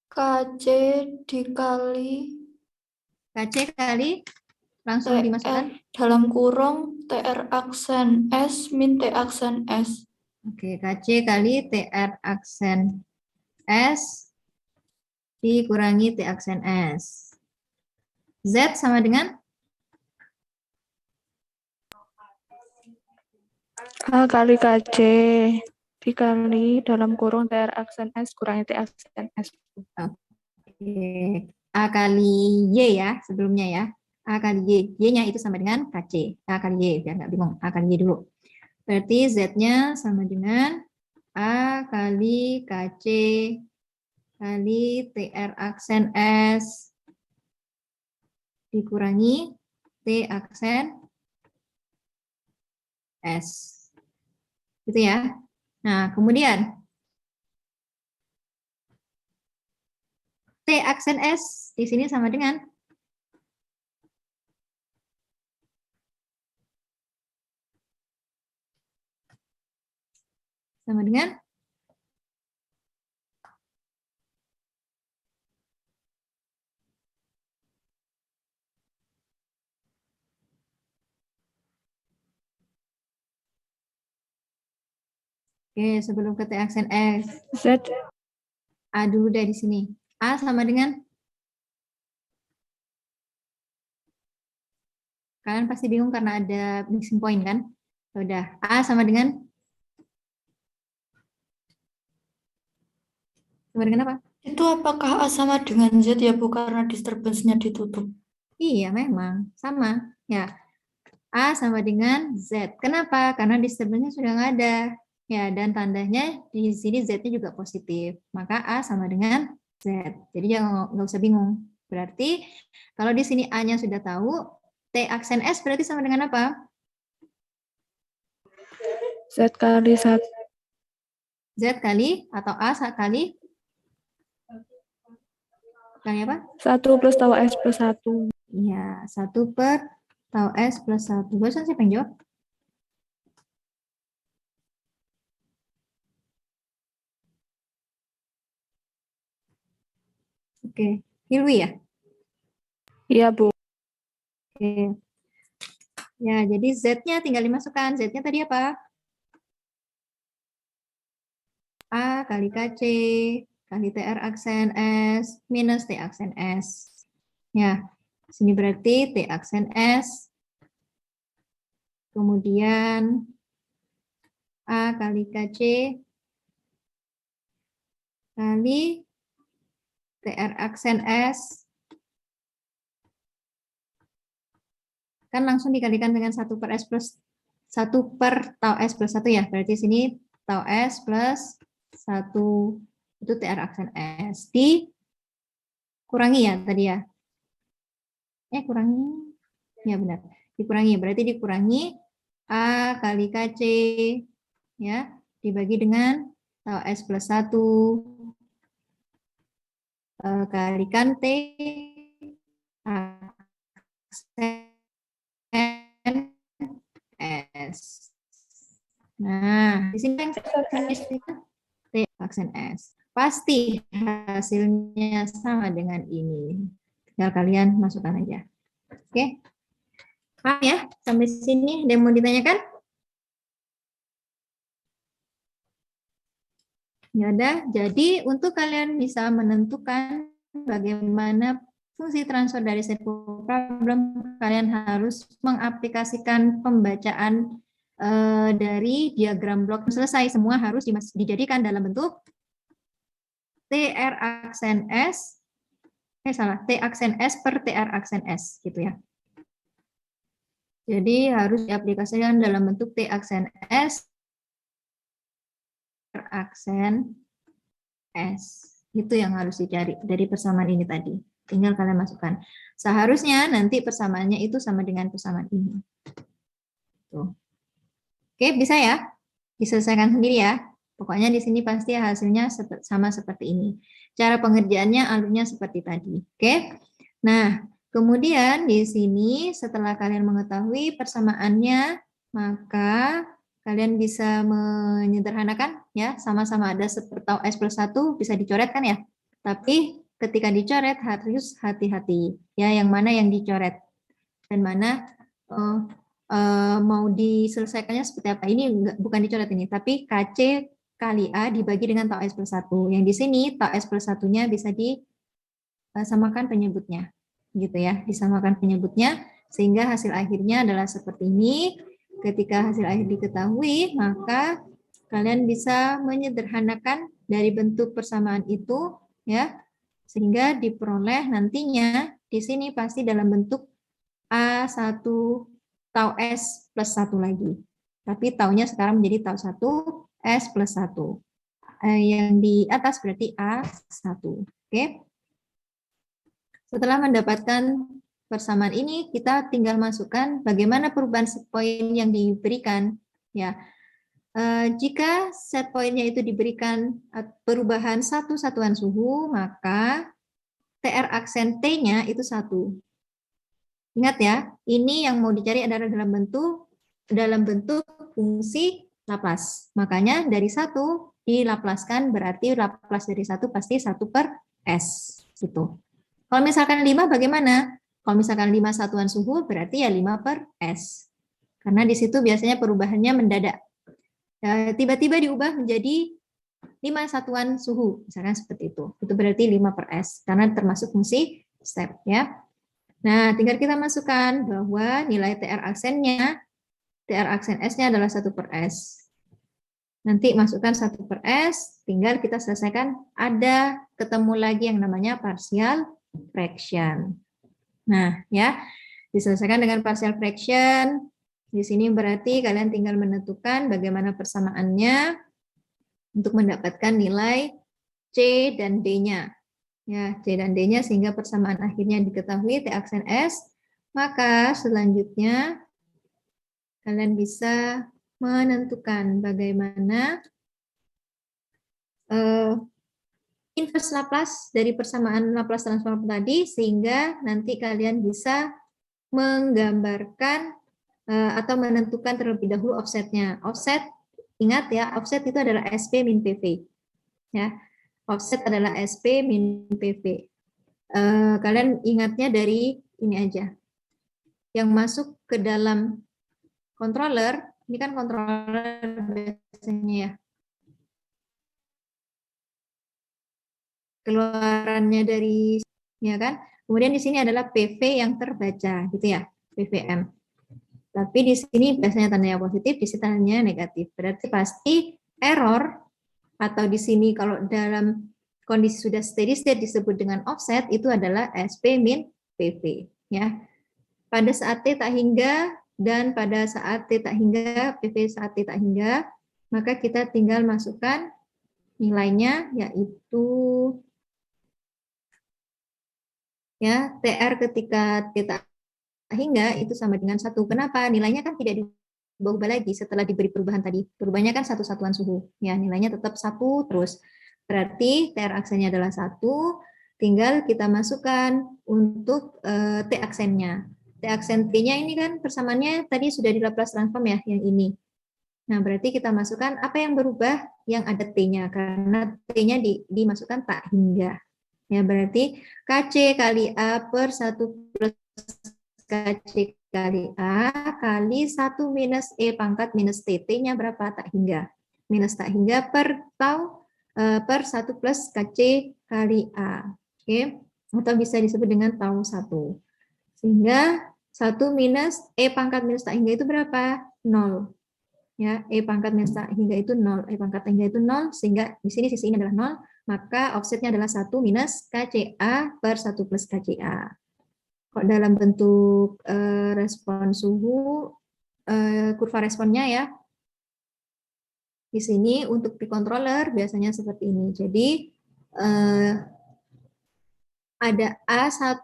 KC dikali KC kali langsung TR dimasukkan. dalam kurung TR aksen S min T aksen S. Oke, KC kali TR aksen S dikurangi T aksen S. Z sama dengan A kali KC dikali dalam kurung TR aksen S kurangi T aksen S. Oke, A kali Y ya sebelumnya ya. A kali Y. Y-nya itu sama dengan KC. A kali Y, biar nggak bingung. A kali Y dulu. Berarti Z-nya sama dengan A kali KC kali TR aksen S dikurangi T aksen S. Gitu ya. Nah, kemudian T aksen S di sini sama dengan Oke, sebelum ke T aksen S, Z A dulu deh di sini. A sama dengan kalian pasti bingung karena ada mixing point kan? Udah, A sama dengan apa? Itu apakah A sama dengan Z ya Bu karena disturbance-nya ditutup? Iya, memang sama. Ya, A sama dengan Z. Kenapa? Karena disturbance-nya sudah nggak ada. Ya, dan tandanya di sini Z-nya juga positif. Maka A sama dengan Z. Jadi jangan nggak usah bingung. Berarti kalau di sini A-nya sudah tahu, T aksen S berarti sama dengan apa? Z kali 1 Z kali atau A kali apa? 1 plus tau S plus 1. Iya, 1 per tau S plus 1. Barusan siapa yang jawab? Oke, Hilwi ya? Iya, Bu. Oke. Ya, jadi Z-nya tinggal dimasukkan. Z-nya tadi apa? A kali KC kali TR aksen S minus T aksen S. Ya, sini berarti T aksen S. Kemudian A kali KC kali TR aksen S. Kan langsung dikalikan dengan 1 per S plus 1 per tau S plus 1 ya. Berarti sini tau S plus 1 itu TR aksen S. Dikurangi ya tadi ya. Kurangi. Ya benar. Dikurangi. Berarti dikurangi A kali KC ya dibagi dengan tau S plus 1 kalikan T aksen S. Nah, di sini yang T aksen S. Pasti hasilnya sama dengan ini. Tinggal kalian masukkan aja. Oke. Paham ya? Sampai sini ada yang mau ditanyakan? Ya ada. Jadi untuk kalian bisa menentukan bagaimana fungsi transfer dari set problem, kalian harus mengaplikasikan pembacaan dari diagram blok. Selesai semua harus dijadikan dalam bentuk TR aksen S, T aksen S per TR aksen S, gitu ya. Jadi harus diaplikasikan dalam bentuk T aksen S per aksen S. Itu yang harus dicari dari persamaan ini tadi. Tinggal kalian masukkan. Seharusnya nanti persamaannya itu sama dengan persamaan ini. Tuh. Oke, bisa ya? Diselesaikan sendiri ya. Pokoknya di sini pasti hasilnya sama seperti ini. Cara pengerjaannya alurnya seperti tadi. Oke. Nah, kemudian di sini setelah kalian mengetahui persamaannya, maka kalian bisa menyederhanakan ya, sama-sama ada seperti S plus 1 bisa dicoret kan ya. Tapi ketika dicoret harus hati-hati ya, yang mana yang dicoret dan mana mau diselesaikannya seperti apa. Ini bukan dicoret ini, tapi KC kali A dibagi dengan tau S plus 1. Yang di sini tau S plus 1-nya bisa disamakan penyebutnya. Gitu ya, disamakan penyebutnya sehingga hasil akhirnya adalah seperti ini. Ketika hasil akhir diketahui, maka kalian bisa menyederhanakan dari bentuk persamaan itu ya, sehingga diperoleh nantinya di sini pasti dalam bentuk A1 tau S plus 1 lagi. Tapi taunya sekarang menjadi tau 1 S plus 1. Yang di atas berarti A1. Oke. Setelah mendapatkan persamaan ini, kita tinggal masukkan bagaimana perubahan set point yang diberikan. Ya, jika set point-nya itu diberikan perubahan satu satuan suhu, maka TR aksen T-nya itu 1. Ingat ya, ini yang mau dicari adalah dalam bentuk fungsi Laplace. Makanya dari 1 dilaplaskan, berarti Laplace dari 1 pasti 1 per S. Gitu. Kalau misalkan 5 bagaimana? Kalau misalkan 5 satuan suhu berarti ya 5 per S. Karena di situ biasanya perubahannya mendadak. Tiba-tiba diubah menjadi 5 satuan suhu. Misalkan seperti itu. Itu berarti 5 per S. Karena termasuk fungsi step. Ya. Nah, tinggal kita masukkan bahwa nilai TR aksen S-nya adalah 1 per S. Nanti masukkan 1 per S, tinggal kita selesaikan. Ada ketemu lagi yang namanya partial fraction. Nah, ya, diselesaikan dengan partial fraction. Di sini berarti kalian tinggal menentukan bagaimana persamaannya untuk mendapatkan nilai C dan D-nya. Ya, C dan D-nya sehingga persamaan akhirnya diketahui T aksen S. Maka selanjutnya kalian bisa menentukan bagaimana inverse Laplace dari persamaan Laplace transform tadi, sehingga nanti kalian bisa menggambarkan atau menentukan terlebih dahulu offsetnya. Offset, ingat ya, offset itu adalah SP min PV. Ya, offset adalah SP min PV. Kalian ingatnya dari ini aja. Yang masuk ke dalam controller, ini kan controller biasanya ya. Keluarannya dari ya kan. Kemudian di sini adalah PV yang terbaca gitu ya, PVM. Tapi di sini biasanya tandanya positif, di sini tandanya negatif. Berarti pasti error atau di sini kalau dalam kondisi sudah steady state disebut dengan offset itu adalah SP min PV ya. Pada saat T tak hingga dan pada saat T tak hingga, PV saat T tak hingga, maka kita tinggal masukkan nilainya yaitu ya TR ketika T tak hingga itu sama dengan 1. Kenapa? Nilainya kan tidak diubah lagi setelah diberi perubahan tadi. Perubahannya kan satu satuan suhu. Ya, nilainya tetap 1 terus. Berarti TR aksennya adalah 1, tinggal kita masukkan untuk T aksennya. T aksen T-nya ini kan persamaannya tadi sudah di Laplace transform ya, yang ini. Nah, berarti kita masukkan apa yang berubah yang ada T-nya, karena T-nya dimasukkan tak hingga. Ya, berarti KC kali A per 1 plus KC kali A kali 1 minus E pangkat minus T. T-nya berapa? Tak hingga. Minus tak hingga per tau per 1 plus KC kali A. Oke. Atau bisa disebut dengan tau 1. Sehingga 1 minus E pangkat minus tak hingga itu berapa? 0. Ya, E pangkat minus tak hingga itu 0. E pangkat tak hingga itu 0, sehingga di sini sisi ini adalah 0, maka offsetnya adalah 1 minus KCA per 1 plus KCA. Kok dalam bentuk respon suhu, kurva responnya ya, di sini untuk di controller biasanya seperti ini. Jadi ada A1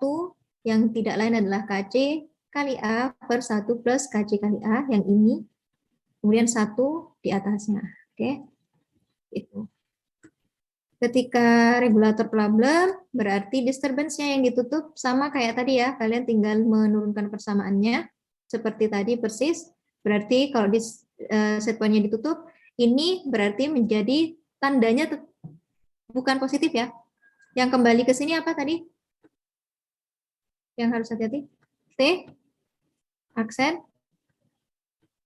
yang tidak lain adalah KC kali A per 1 plus KC kali A yang ini. Kemudian 1 di atasnya. Oke. Itu. Ketika regulator problem, berarti disturbance-nya yang ditutup sama kayak tadi ya. Kalian tinggal menurunkan persamaannya. Seperti tadi persis. Berarti kalau di set point-nya ditutup, ini berarti menjadi tandanya bukan positif ya. Yang kembali ke sini apa tadi? Yang harus hati-hati? T, aksen,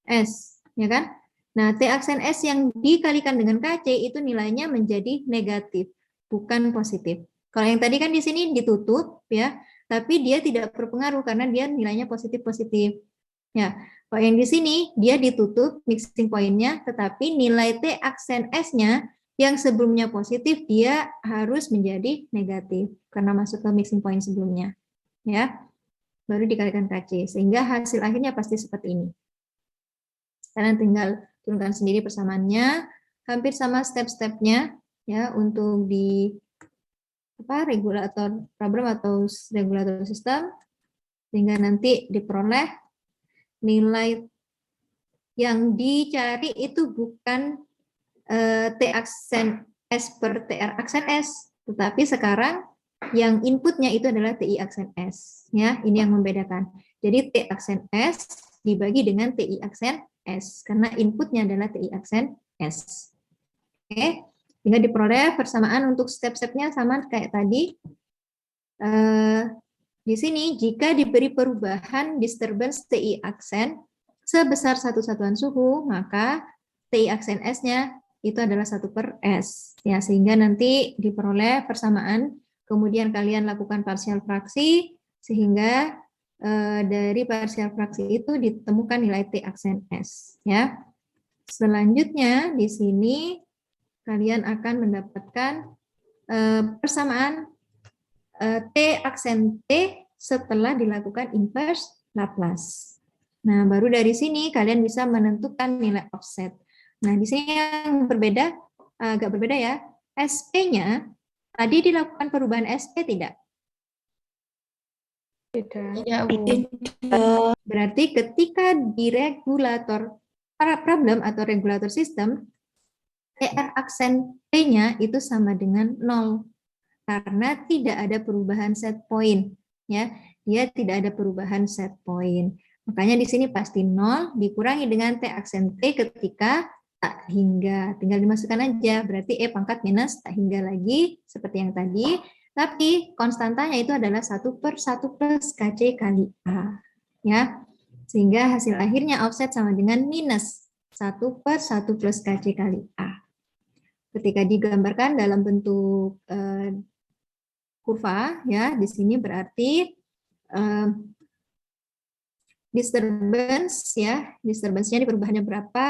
S. Ya kan? Nah, T aksen S yang dikalikan dengan KC itu nilainya menjadi negatif, bukan positif. Kalau yang tadi kan di sini ditutup ya, tapi dia tidak berpengaruh karena dia nilainya positif-positif. Ya, kalau yang di sini dia ditutup mixing point-nya, tetapi nilai T aksen S-nya yang sebelumnya positif dia harus menjadi negatif karena masuk ke mixing point sebelumnya. Ya. Baru dikalikan KC sehingga hasil akhirnya pasti seperti ini. Kalian tinggal turunkan sendiri persamaannya, hampir sama step-stepnya ya untuk di regulator problem atau regulator sistem, sehingga nanti diperoleh nilai yang dicari itu bukan T aksen S per TR aksen S, tetapi sekarang yang inputnya itu adalah TI aksen S. Ya, ini yang membedakan. Jadi T aksen S dibagi dengan TI aksen S, karena inputnya adalah TI aksen S. Oke, sehingga diperoleh persamaan untuk step-stepnya sama kayak tadi. Di sini, jika diberi perubahan disturbance TI aksen sebesar 1 satuan suhu, maka TI aksen S-nya itu adalah 1 per S. Ya, sehingga nanti diperoleh persamaan, kemudian kalian lakukan partial fraksi, sehingga dari partial fraksi itu ditemukan nilai T aksen S. Ya. Selanjutnya di sini kalian akan mendapatkan persamaan T aksen T setelah dilakukan inverse Laplace. Nah, baru dari sini kalian bisa menentukan nilai offset. Nah, di sini yang berbeda, agak berbeda ya. SP-nya tadi dilakukan perubahan SP tidak? Tidak. Tidak, Bu. Berarti ketika di regulator problem atau regulator sistem, TR aksen T-nya itu sama dengan 0. Karena tidak ada perubahan set point. Ya, dia tidak ada perubahan set point. Makanya di sini pasti 0 dikurangi dengan T aksen T ketika tak hingga. Tinggal dimasukkan aja. Berarti E pangkat minus tak hingga lagi seperti yang tadi. Tapi konstantanya itu adalah 1 per 1 plus KC kali A. Ya. Sehingga hasil akhirnya offset sama dengan minus 1 per 1 plus KC kali A. Ketika digambarkan dalam bentuk kurva, ya, di sini berarti disturbance, ya, disturbance-nya di perubahannya berapa,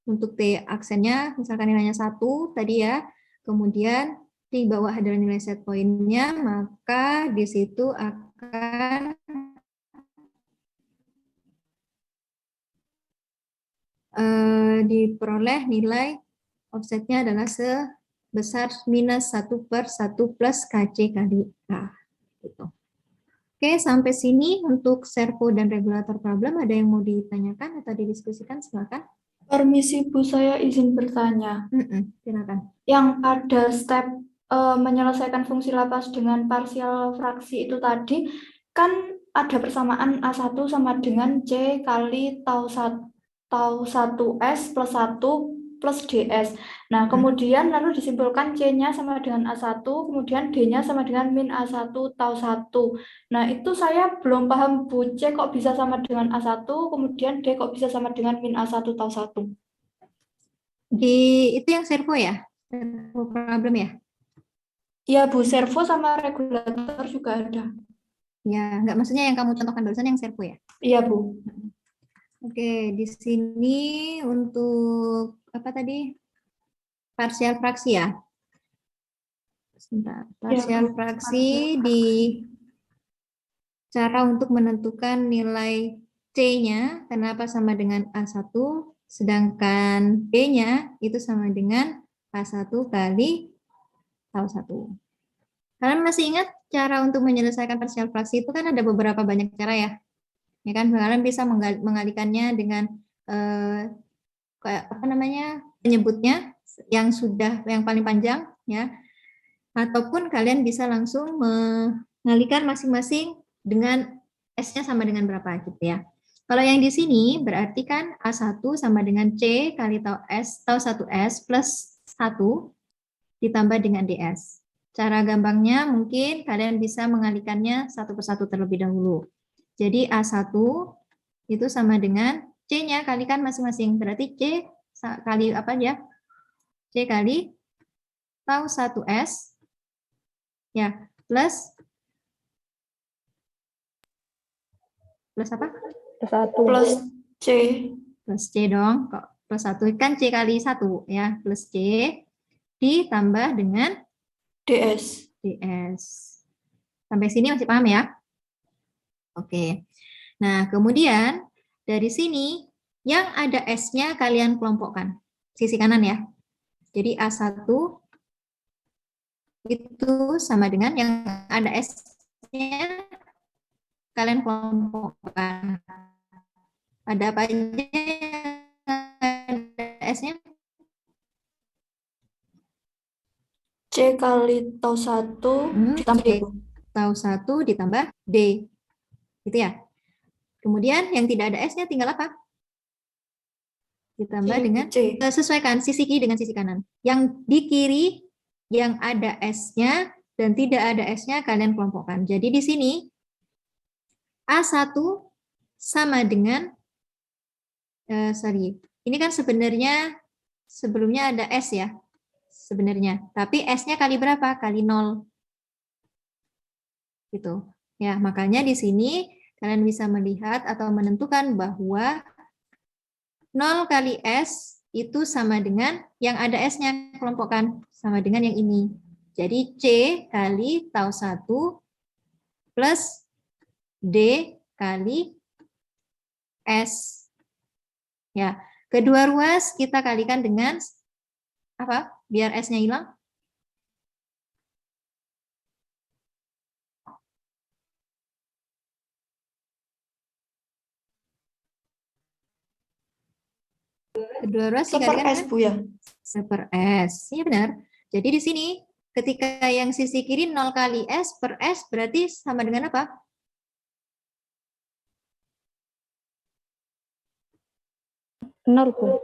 untuk T aksennya, misalkan nilainya 1 tadi ya, kemudian di bawah adalah nilai set point-nya, maka di situ akan diperoleh nilai offsetnya adalah sebesar minus 1 per 1 plus KC kali A. Gitu. Oke, sampai sini untuk servo dan regulator problem, ada yang mau ditanyakan atau didiskusikan, silakan. Permisi Bu, saya izin bertanya. Silakan. Yang pada step menyelesaikan fungsi Laplace dengan partial fraksi itu tadi, kan ada persamaan A1 sama dengan C kali tau 1S plus 1 plus DS. Nah, kemudian lalu disimpulkan C-nya sama dengan A1, kemudian D-nya sama dengan min A1 tau 1. Nah, itu saya belum paham, Bu. C kok bisa sama dengan A1, kemudian D kok bisa sama dengan min A1 tau 1. Itu yang servo ya? Servo problem ya? Iya, Bu. Servo sama regulator juga ada. Ya, nggak maksudnya yang kamu contohkan barusan yang servo ya? Iya, Bu. Oke, di sini untuk apa tadi? Parsial fraksi ya? Sebentar. Parsial Bu. fraksi di cara untuk menentukan nilai C-nya, kenapa sama dengan A1, sedangkan B-nya itu sama dengan A1 kali tau 1. Kalian masih ingat cara untuk menyelesaikan parsial fraksi itu kan ada beberapa banyak cara ya? Ya kan, kalian bisa mengalihkannya dengan apa namanya, penyebutnya yang paling panjang ya, ataupun kalian bisa langsung mengalihkan masing-masing dengan S-nya sama dengan berapa gitu ya. Kalau yang di sini berarti kan A1 sama dengan C kali tau 1S plus 1 ditambah dengan DS. Cara gampangnya mungkin kalian bisa mengalihkannya satu persatu terlebih dahulu. Jadi A1 itu sama dengan C-nya kalikan masing-masing. Berarti C kali apa aja? C kali tau 1S ya, plus apa? Plus 1. Plus C. Plus C dong. Kok plus 1 kan C kali 1 ya, plus C ditambah dengan DS. DS. Sampai sini masih paham ya? Oke. Nah, kemudian dari sini yang ada S-nya kalian kelompokkan. Sisi kanan ya. Jadi A1 itu sama dengan yang ada S-nya kalian kelompokkan. Ada apa aja yang ada S-nya? C kali tau 1 ditambah C D. tau 1 ditambah D. Gitu ya. Kemudian yang tidak ada S-nya tinggal apa? Ditambah dengan C. sesuaikan sisi kiri dengan sisi kanan. Yang di kiri yang ada S-nya dan tidak ada S-nya kalian kelompokkan. Jadi di sini A1 sama dengan ini kan sebenarnya sebelumnya ada S ya. Sebenarnya, tapi S-nya kali berapa? Kali 0. Gitu. Ya, makanya di sini kalian bisa melihat atau menentukan bahwa 0 kali S itu sama dengan yang ada S-nya kelompokkan, sama dengan yang ini. Jadi C kali tau 1 plus D kali S. Ya, kedua ruas kita kalikan dengan apa? Biar S-nya hilang. Kedua ruas dikalikan S, Bu ya? per S. Iya benar. Jadi di sini ketika yang sisi kiri 0 kali S per S berarti sama dengan apa? Nol, Bu.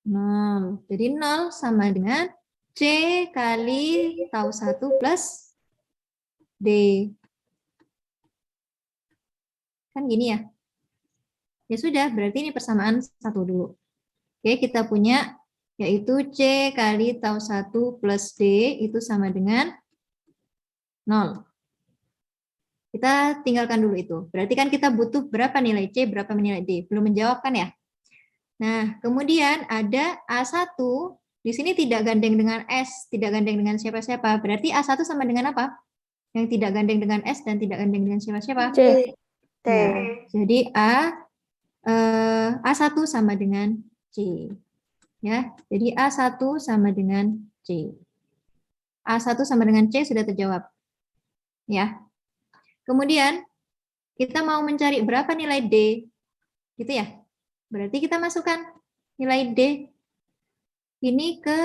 0. Jadi 0 sama dengan C kali tau 1 plus D. Kan gini ya. Ya sudah, berarti ini persamaan satu dulu. Oke, kita punya yaitu C kali tau 1 plus D itu sama dengan 0. Kita tinggalkan dulu itu. Berarti kan kita butuh berapa nilai C, berapa nilai D. Belum menjawab kan ya? Nah, kemudian ada A1, di sini tidak gandeng dengan S, tidak gandeng dengan siapa-siapa. Berarti A1 sama dengan apa? Yang tidak gandeng dengan S dan tidak gandeng dengan siapa-siapa? C. C. Ya, jadi A1 sama dengan C. Ya, jadi A1 sama dengan C. A1 sama dengan C sudah terjawab. Ya. Kemudian kita mau mencari berapa nilai D. Gitu ya. Berarti kita masukkan nilai D ini ke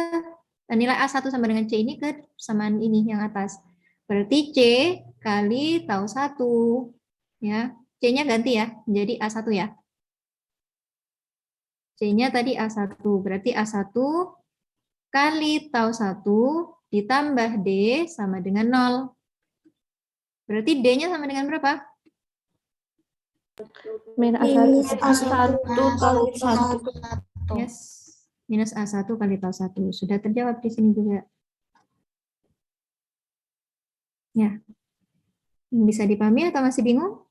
nilai A1 sama dengan C ini ke persamaan ini yang atas. Berarti C kali tau 1. Ya. C-nya ganti ya, menjadi A1 ya. C-nya tadi A1, berarti A1 kali tau 1 ditambah D sama dengan 0. Berarti D-nya sama dengan berapa? Min Minus A1. A1 kali 1. Yes, minus A1 kali tau 1. Sudah terjawab di sini juga. Ya, bisa dipahami atau masih bingung?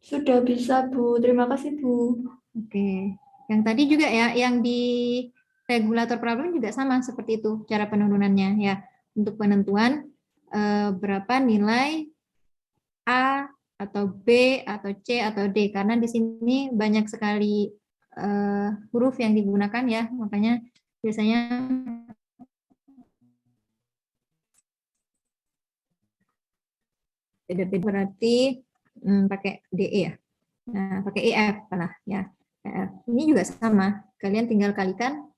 Sudah bisa, Bu. Terima kasih, Bu. Oke, yang tadi juga ya, yang di regulator problem juga sama seperti itu cara penurunannya ya. Untuk penentuan berapa nilai A atau B atau C atau D, karena di sini banyak sekali huruf yang digunakan ya, makanya biasanya beda-beda, berarti pakai DE ya. Nah, pakai EF lah ya. EF. Ini juga sama. Kalian tinggal kalikan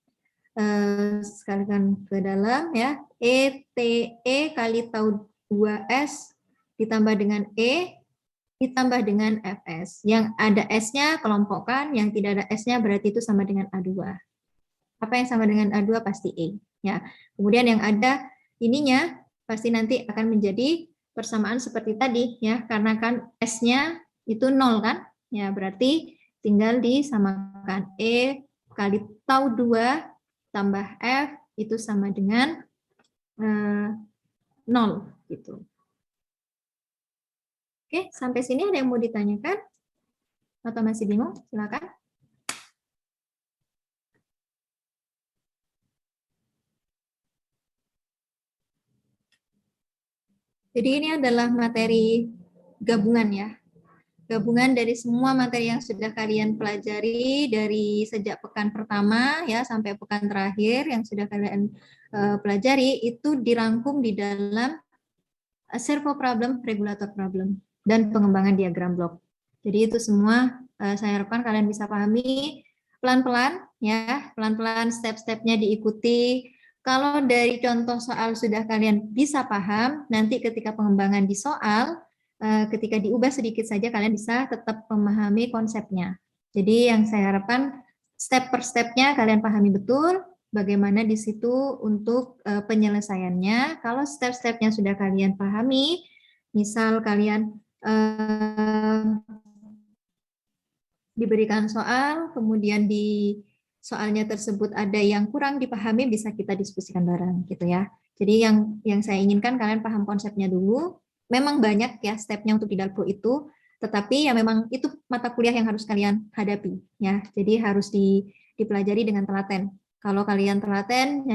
ke dalam ya. ETE kali tau 2S ditambah dengan E ditambah dengan FS. Yang ada S-nya kelompokkan, yang tidak ada S-nya berarti itu sama dengan A2. Apa yang sama dengan A2 pasti E ya. Kemudian yang ada ininya pasti nanti akan menjadi persamaan seperti tadi ya, karena kan S-nya itu 0 kan? Ya, berarti tinggal disamakan E kali tau 2 tambah F itu sama dengan 0 gitu. Oke, sampai sini ada yang mau ditanyakan? Atau masih bingung? Silakan. Jadi ini adalah materi gabungan ya. Gabungan dari semua materi yang sudah kalian pelajari dari sejak pekan pertama ya sampai pekan terakhir yang sudah kalian pelajari itu dirangkum di dalam servo problem, regulator problem, dan pengembangan diagram blok. Jadi itu semua saya harapkan kalian bisa pahami pelan-pelan ya, pelan-pelan step-stepnya diikuti. Kalau dari contoh soal sudah kalian bisa paham, nanti ketika pengembangan di soal, ketika diubah sedikit saja kalian bisa tetap memahami konsepnya. Jadi yang saya harapkan step per stepnya kalian pahami betul bagaimana di situ untuk penyelesaiannya. Kalau step-stepnya sudah kalian pahami, misal kalian diberikan soal, kemudian di soalnya tersebut ada yang kurang dipahami, bisa kita diskusikan bareng gitu ya. Jadi yang saya inginkan kalian paham konsepnya dulu. Memang banyak ya stepnya untuk di Dalpro itu, tetapi ya memang itu mata kuliah yang harus kalian hadapi ya. Jadi harus dipelajari dengan telaten. Kalau kalian telaten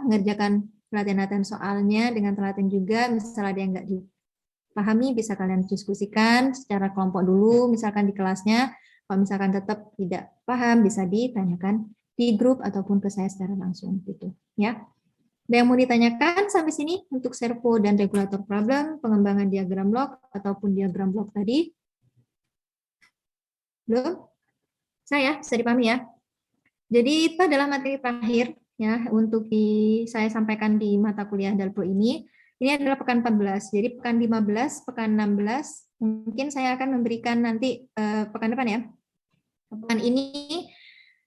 ngerjakan latihan-latihan soalnya dengan telaten juga, misal ada yang nggak dipahami bisa kalian diskusikan secara kelompok dulu, misalkan di kelasnya. Kalau misalkan tetap tidak paham bisa ditanyakan di grup ataupun ke saya secara langsung gitu ya. Ada yang mau ditanyakan sampai sini untuk servo dan regulator problem, pengembangan diagram blok ataupun diagram blok tadi? Belum? Saya bisa dipahami ya. Jadi itu adalah materi terakhir ya untuk saya sampaikan di mata kuliah Dalpro ini. Ini adalah pekan 14. Jadi pekan 15, pekan 16 mungkin saya akan memberikan nanti pekan depan ya. Pekan ini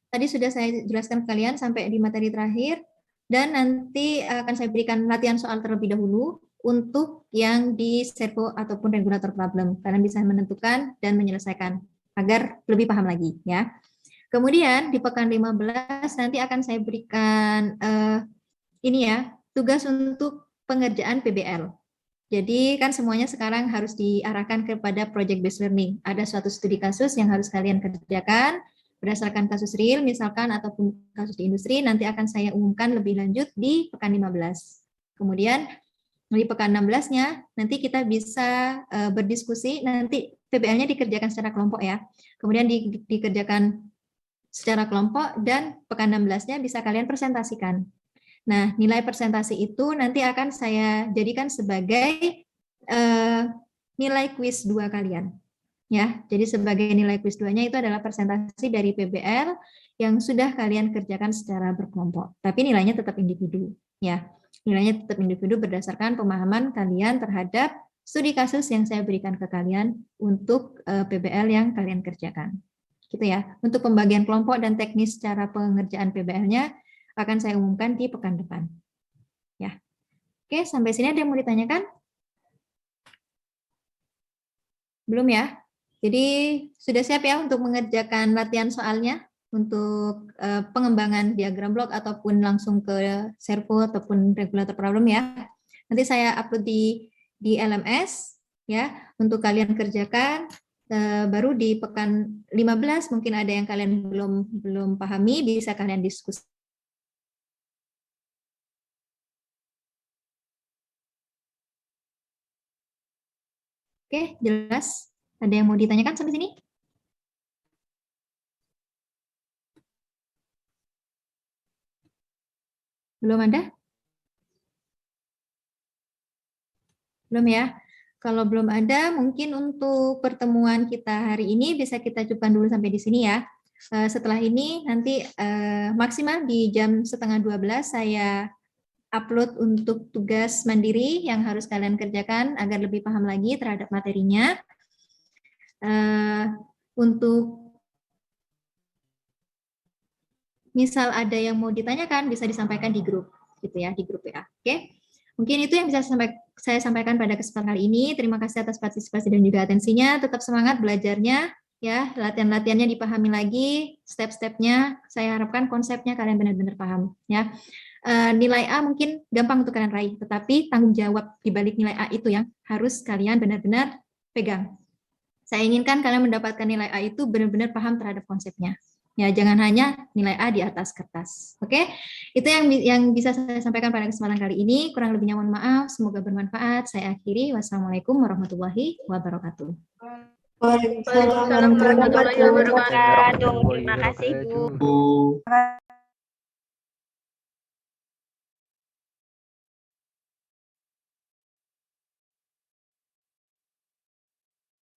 tadi sudah saya jelaskan ke kalian sampai di materi terakhir. Dan nanti akan saya berikan latihan soal terlebih dahulu untuk yang di servo ataupun regulator problem. Kalian bisa menentukan dan menyelesaikan agar lebih paham lagi ya. Kemudian di pekan 15 nanti akan saya berikan ini ya, tugas untuk pengerjaan PBL. Jadi kan semuanya sekarang harus diarahkan kepada project based learning. Ada suatu studi kasus yang harus kalian kerjakan berdasarkan kasus real misalkan ataupun kasus di industri, nanti akan saya umumkan lebih lanjut di pekan 15. Kemudian di pekan 16-nya nanti kita bisa berdiskusi, nanti PBL-nya dikerjakan secara kelompok ya. Kemudian dikerjakan secara kelompok dan pekan 16-nya bisa kalian presentasikan. Nah, nilai presentasi itu nanti akan saya jadikan sebagai nilai kuis 2 kalian. Ya, jadi sebagai nilai kuis 2-nya itu adalah presentasi dari PBL yang sudah kalian kerjakan secara berkelompok. Tapi nilainya tetap individu, ya. Nilainya tetap individu berdasarkan pemahaman kalian terhadap studi kasus yang saya berikan ke kalian untuk PBL yang kalian kerjakan. Gitu ya. Untuk pembagian kelompok dan teknis cara pengerjaan PBL-nya akan saya umumkan di pekan depan. Ya. Oke, sampai sini ada yang mau ditanyakan? Belum ya? Jadi sudah siap ya untuk mengerjakan latihan soalnya untuk pengembangan diagram blok ataupun langsung ke servo ataupun regulator problem ya. Nanti saya upload di LMS ya untuk kalian kerjakan. Baru di pekan 15 mungkin ada yang kalian belum pahami, bisa kalian diskusi. Oke, jelas? Ada yang mau ditanyakan sampai sini? Belum ada? Belum ya? Kalau belum ada, mungkin untuk pertemuan kita hari ini bisa kita cukupkan dulu sampai di sini ya. Setelah ini nanti maksimal di jam 11:30 saya upload untuk tugas mandiri yang harus kalian kerjakan agar lebih paham lagi terhadap materinya. Untuk misal ada yang mau ditanyakan bisa disampaikan di grup gitu ya, di grup ya. Oke. Mungkin itu yang bisa saya sampaikan pada kesempatan kali ini. Terima kasih atas partisipasi dan juga atensinya. Tetap semangat belajarnya ya, latihan-latihannya dipahami lagi, step-stepnya. Saya harapkan konsepnya kalian benar-benar paham ya. Nilai A mungkin gampang untuk kalian raih, tetapi tanggung jawab di balik nilai A itu yang harus kalian benar-benar pegang. Saya inginkan kalian mendapatkan nilai A itu benar-benar paham terhadap konsepnya. Ya, jangan hanya nilai A di atas kertas. Oke? Itu yang bisa saya sampaikan pada kesempatan kali ini. Kurang lebihnya mohon maaf, semoga bermanfaat. Saya akhiri. Wassalamualaikum warahmatullahi wabarakatuh. Waalaikumsalam warahmatullahi wabarakatuh. Terima kasih, Bu. Bu.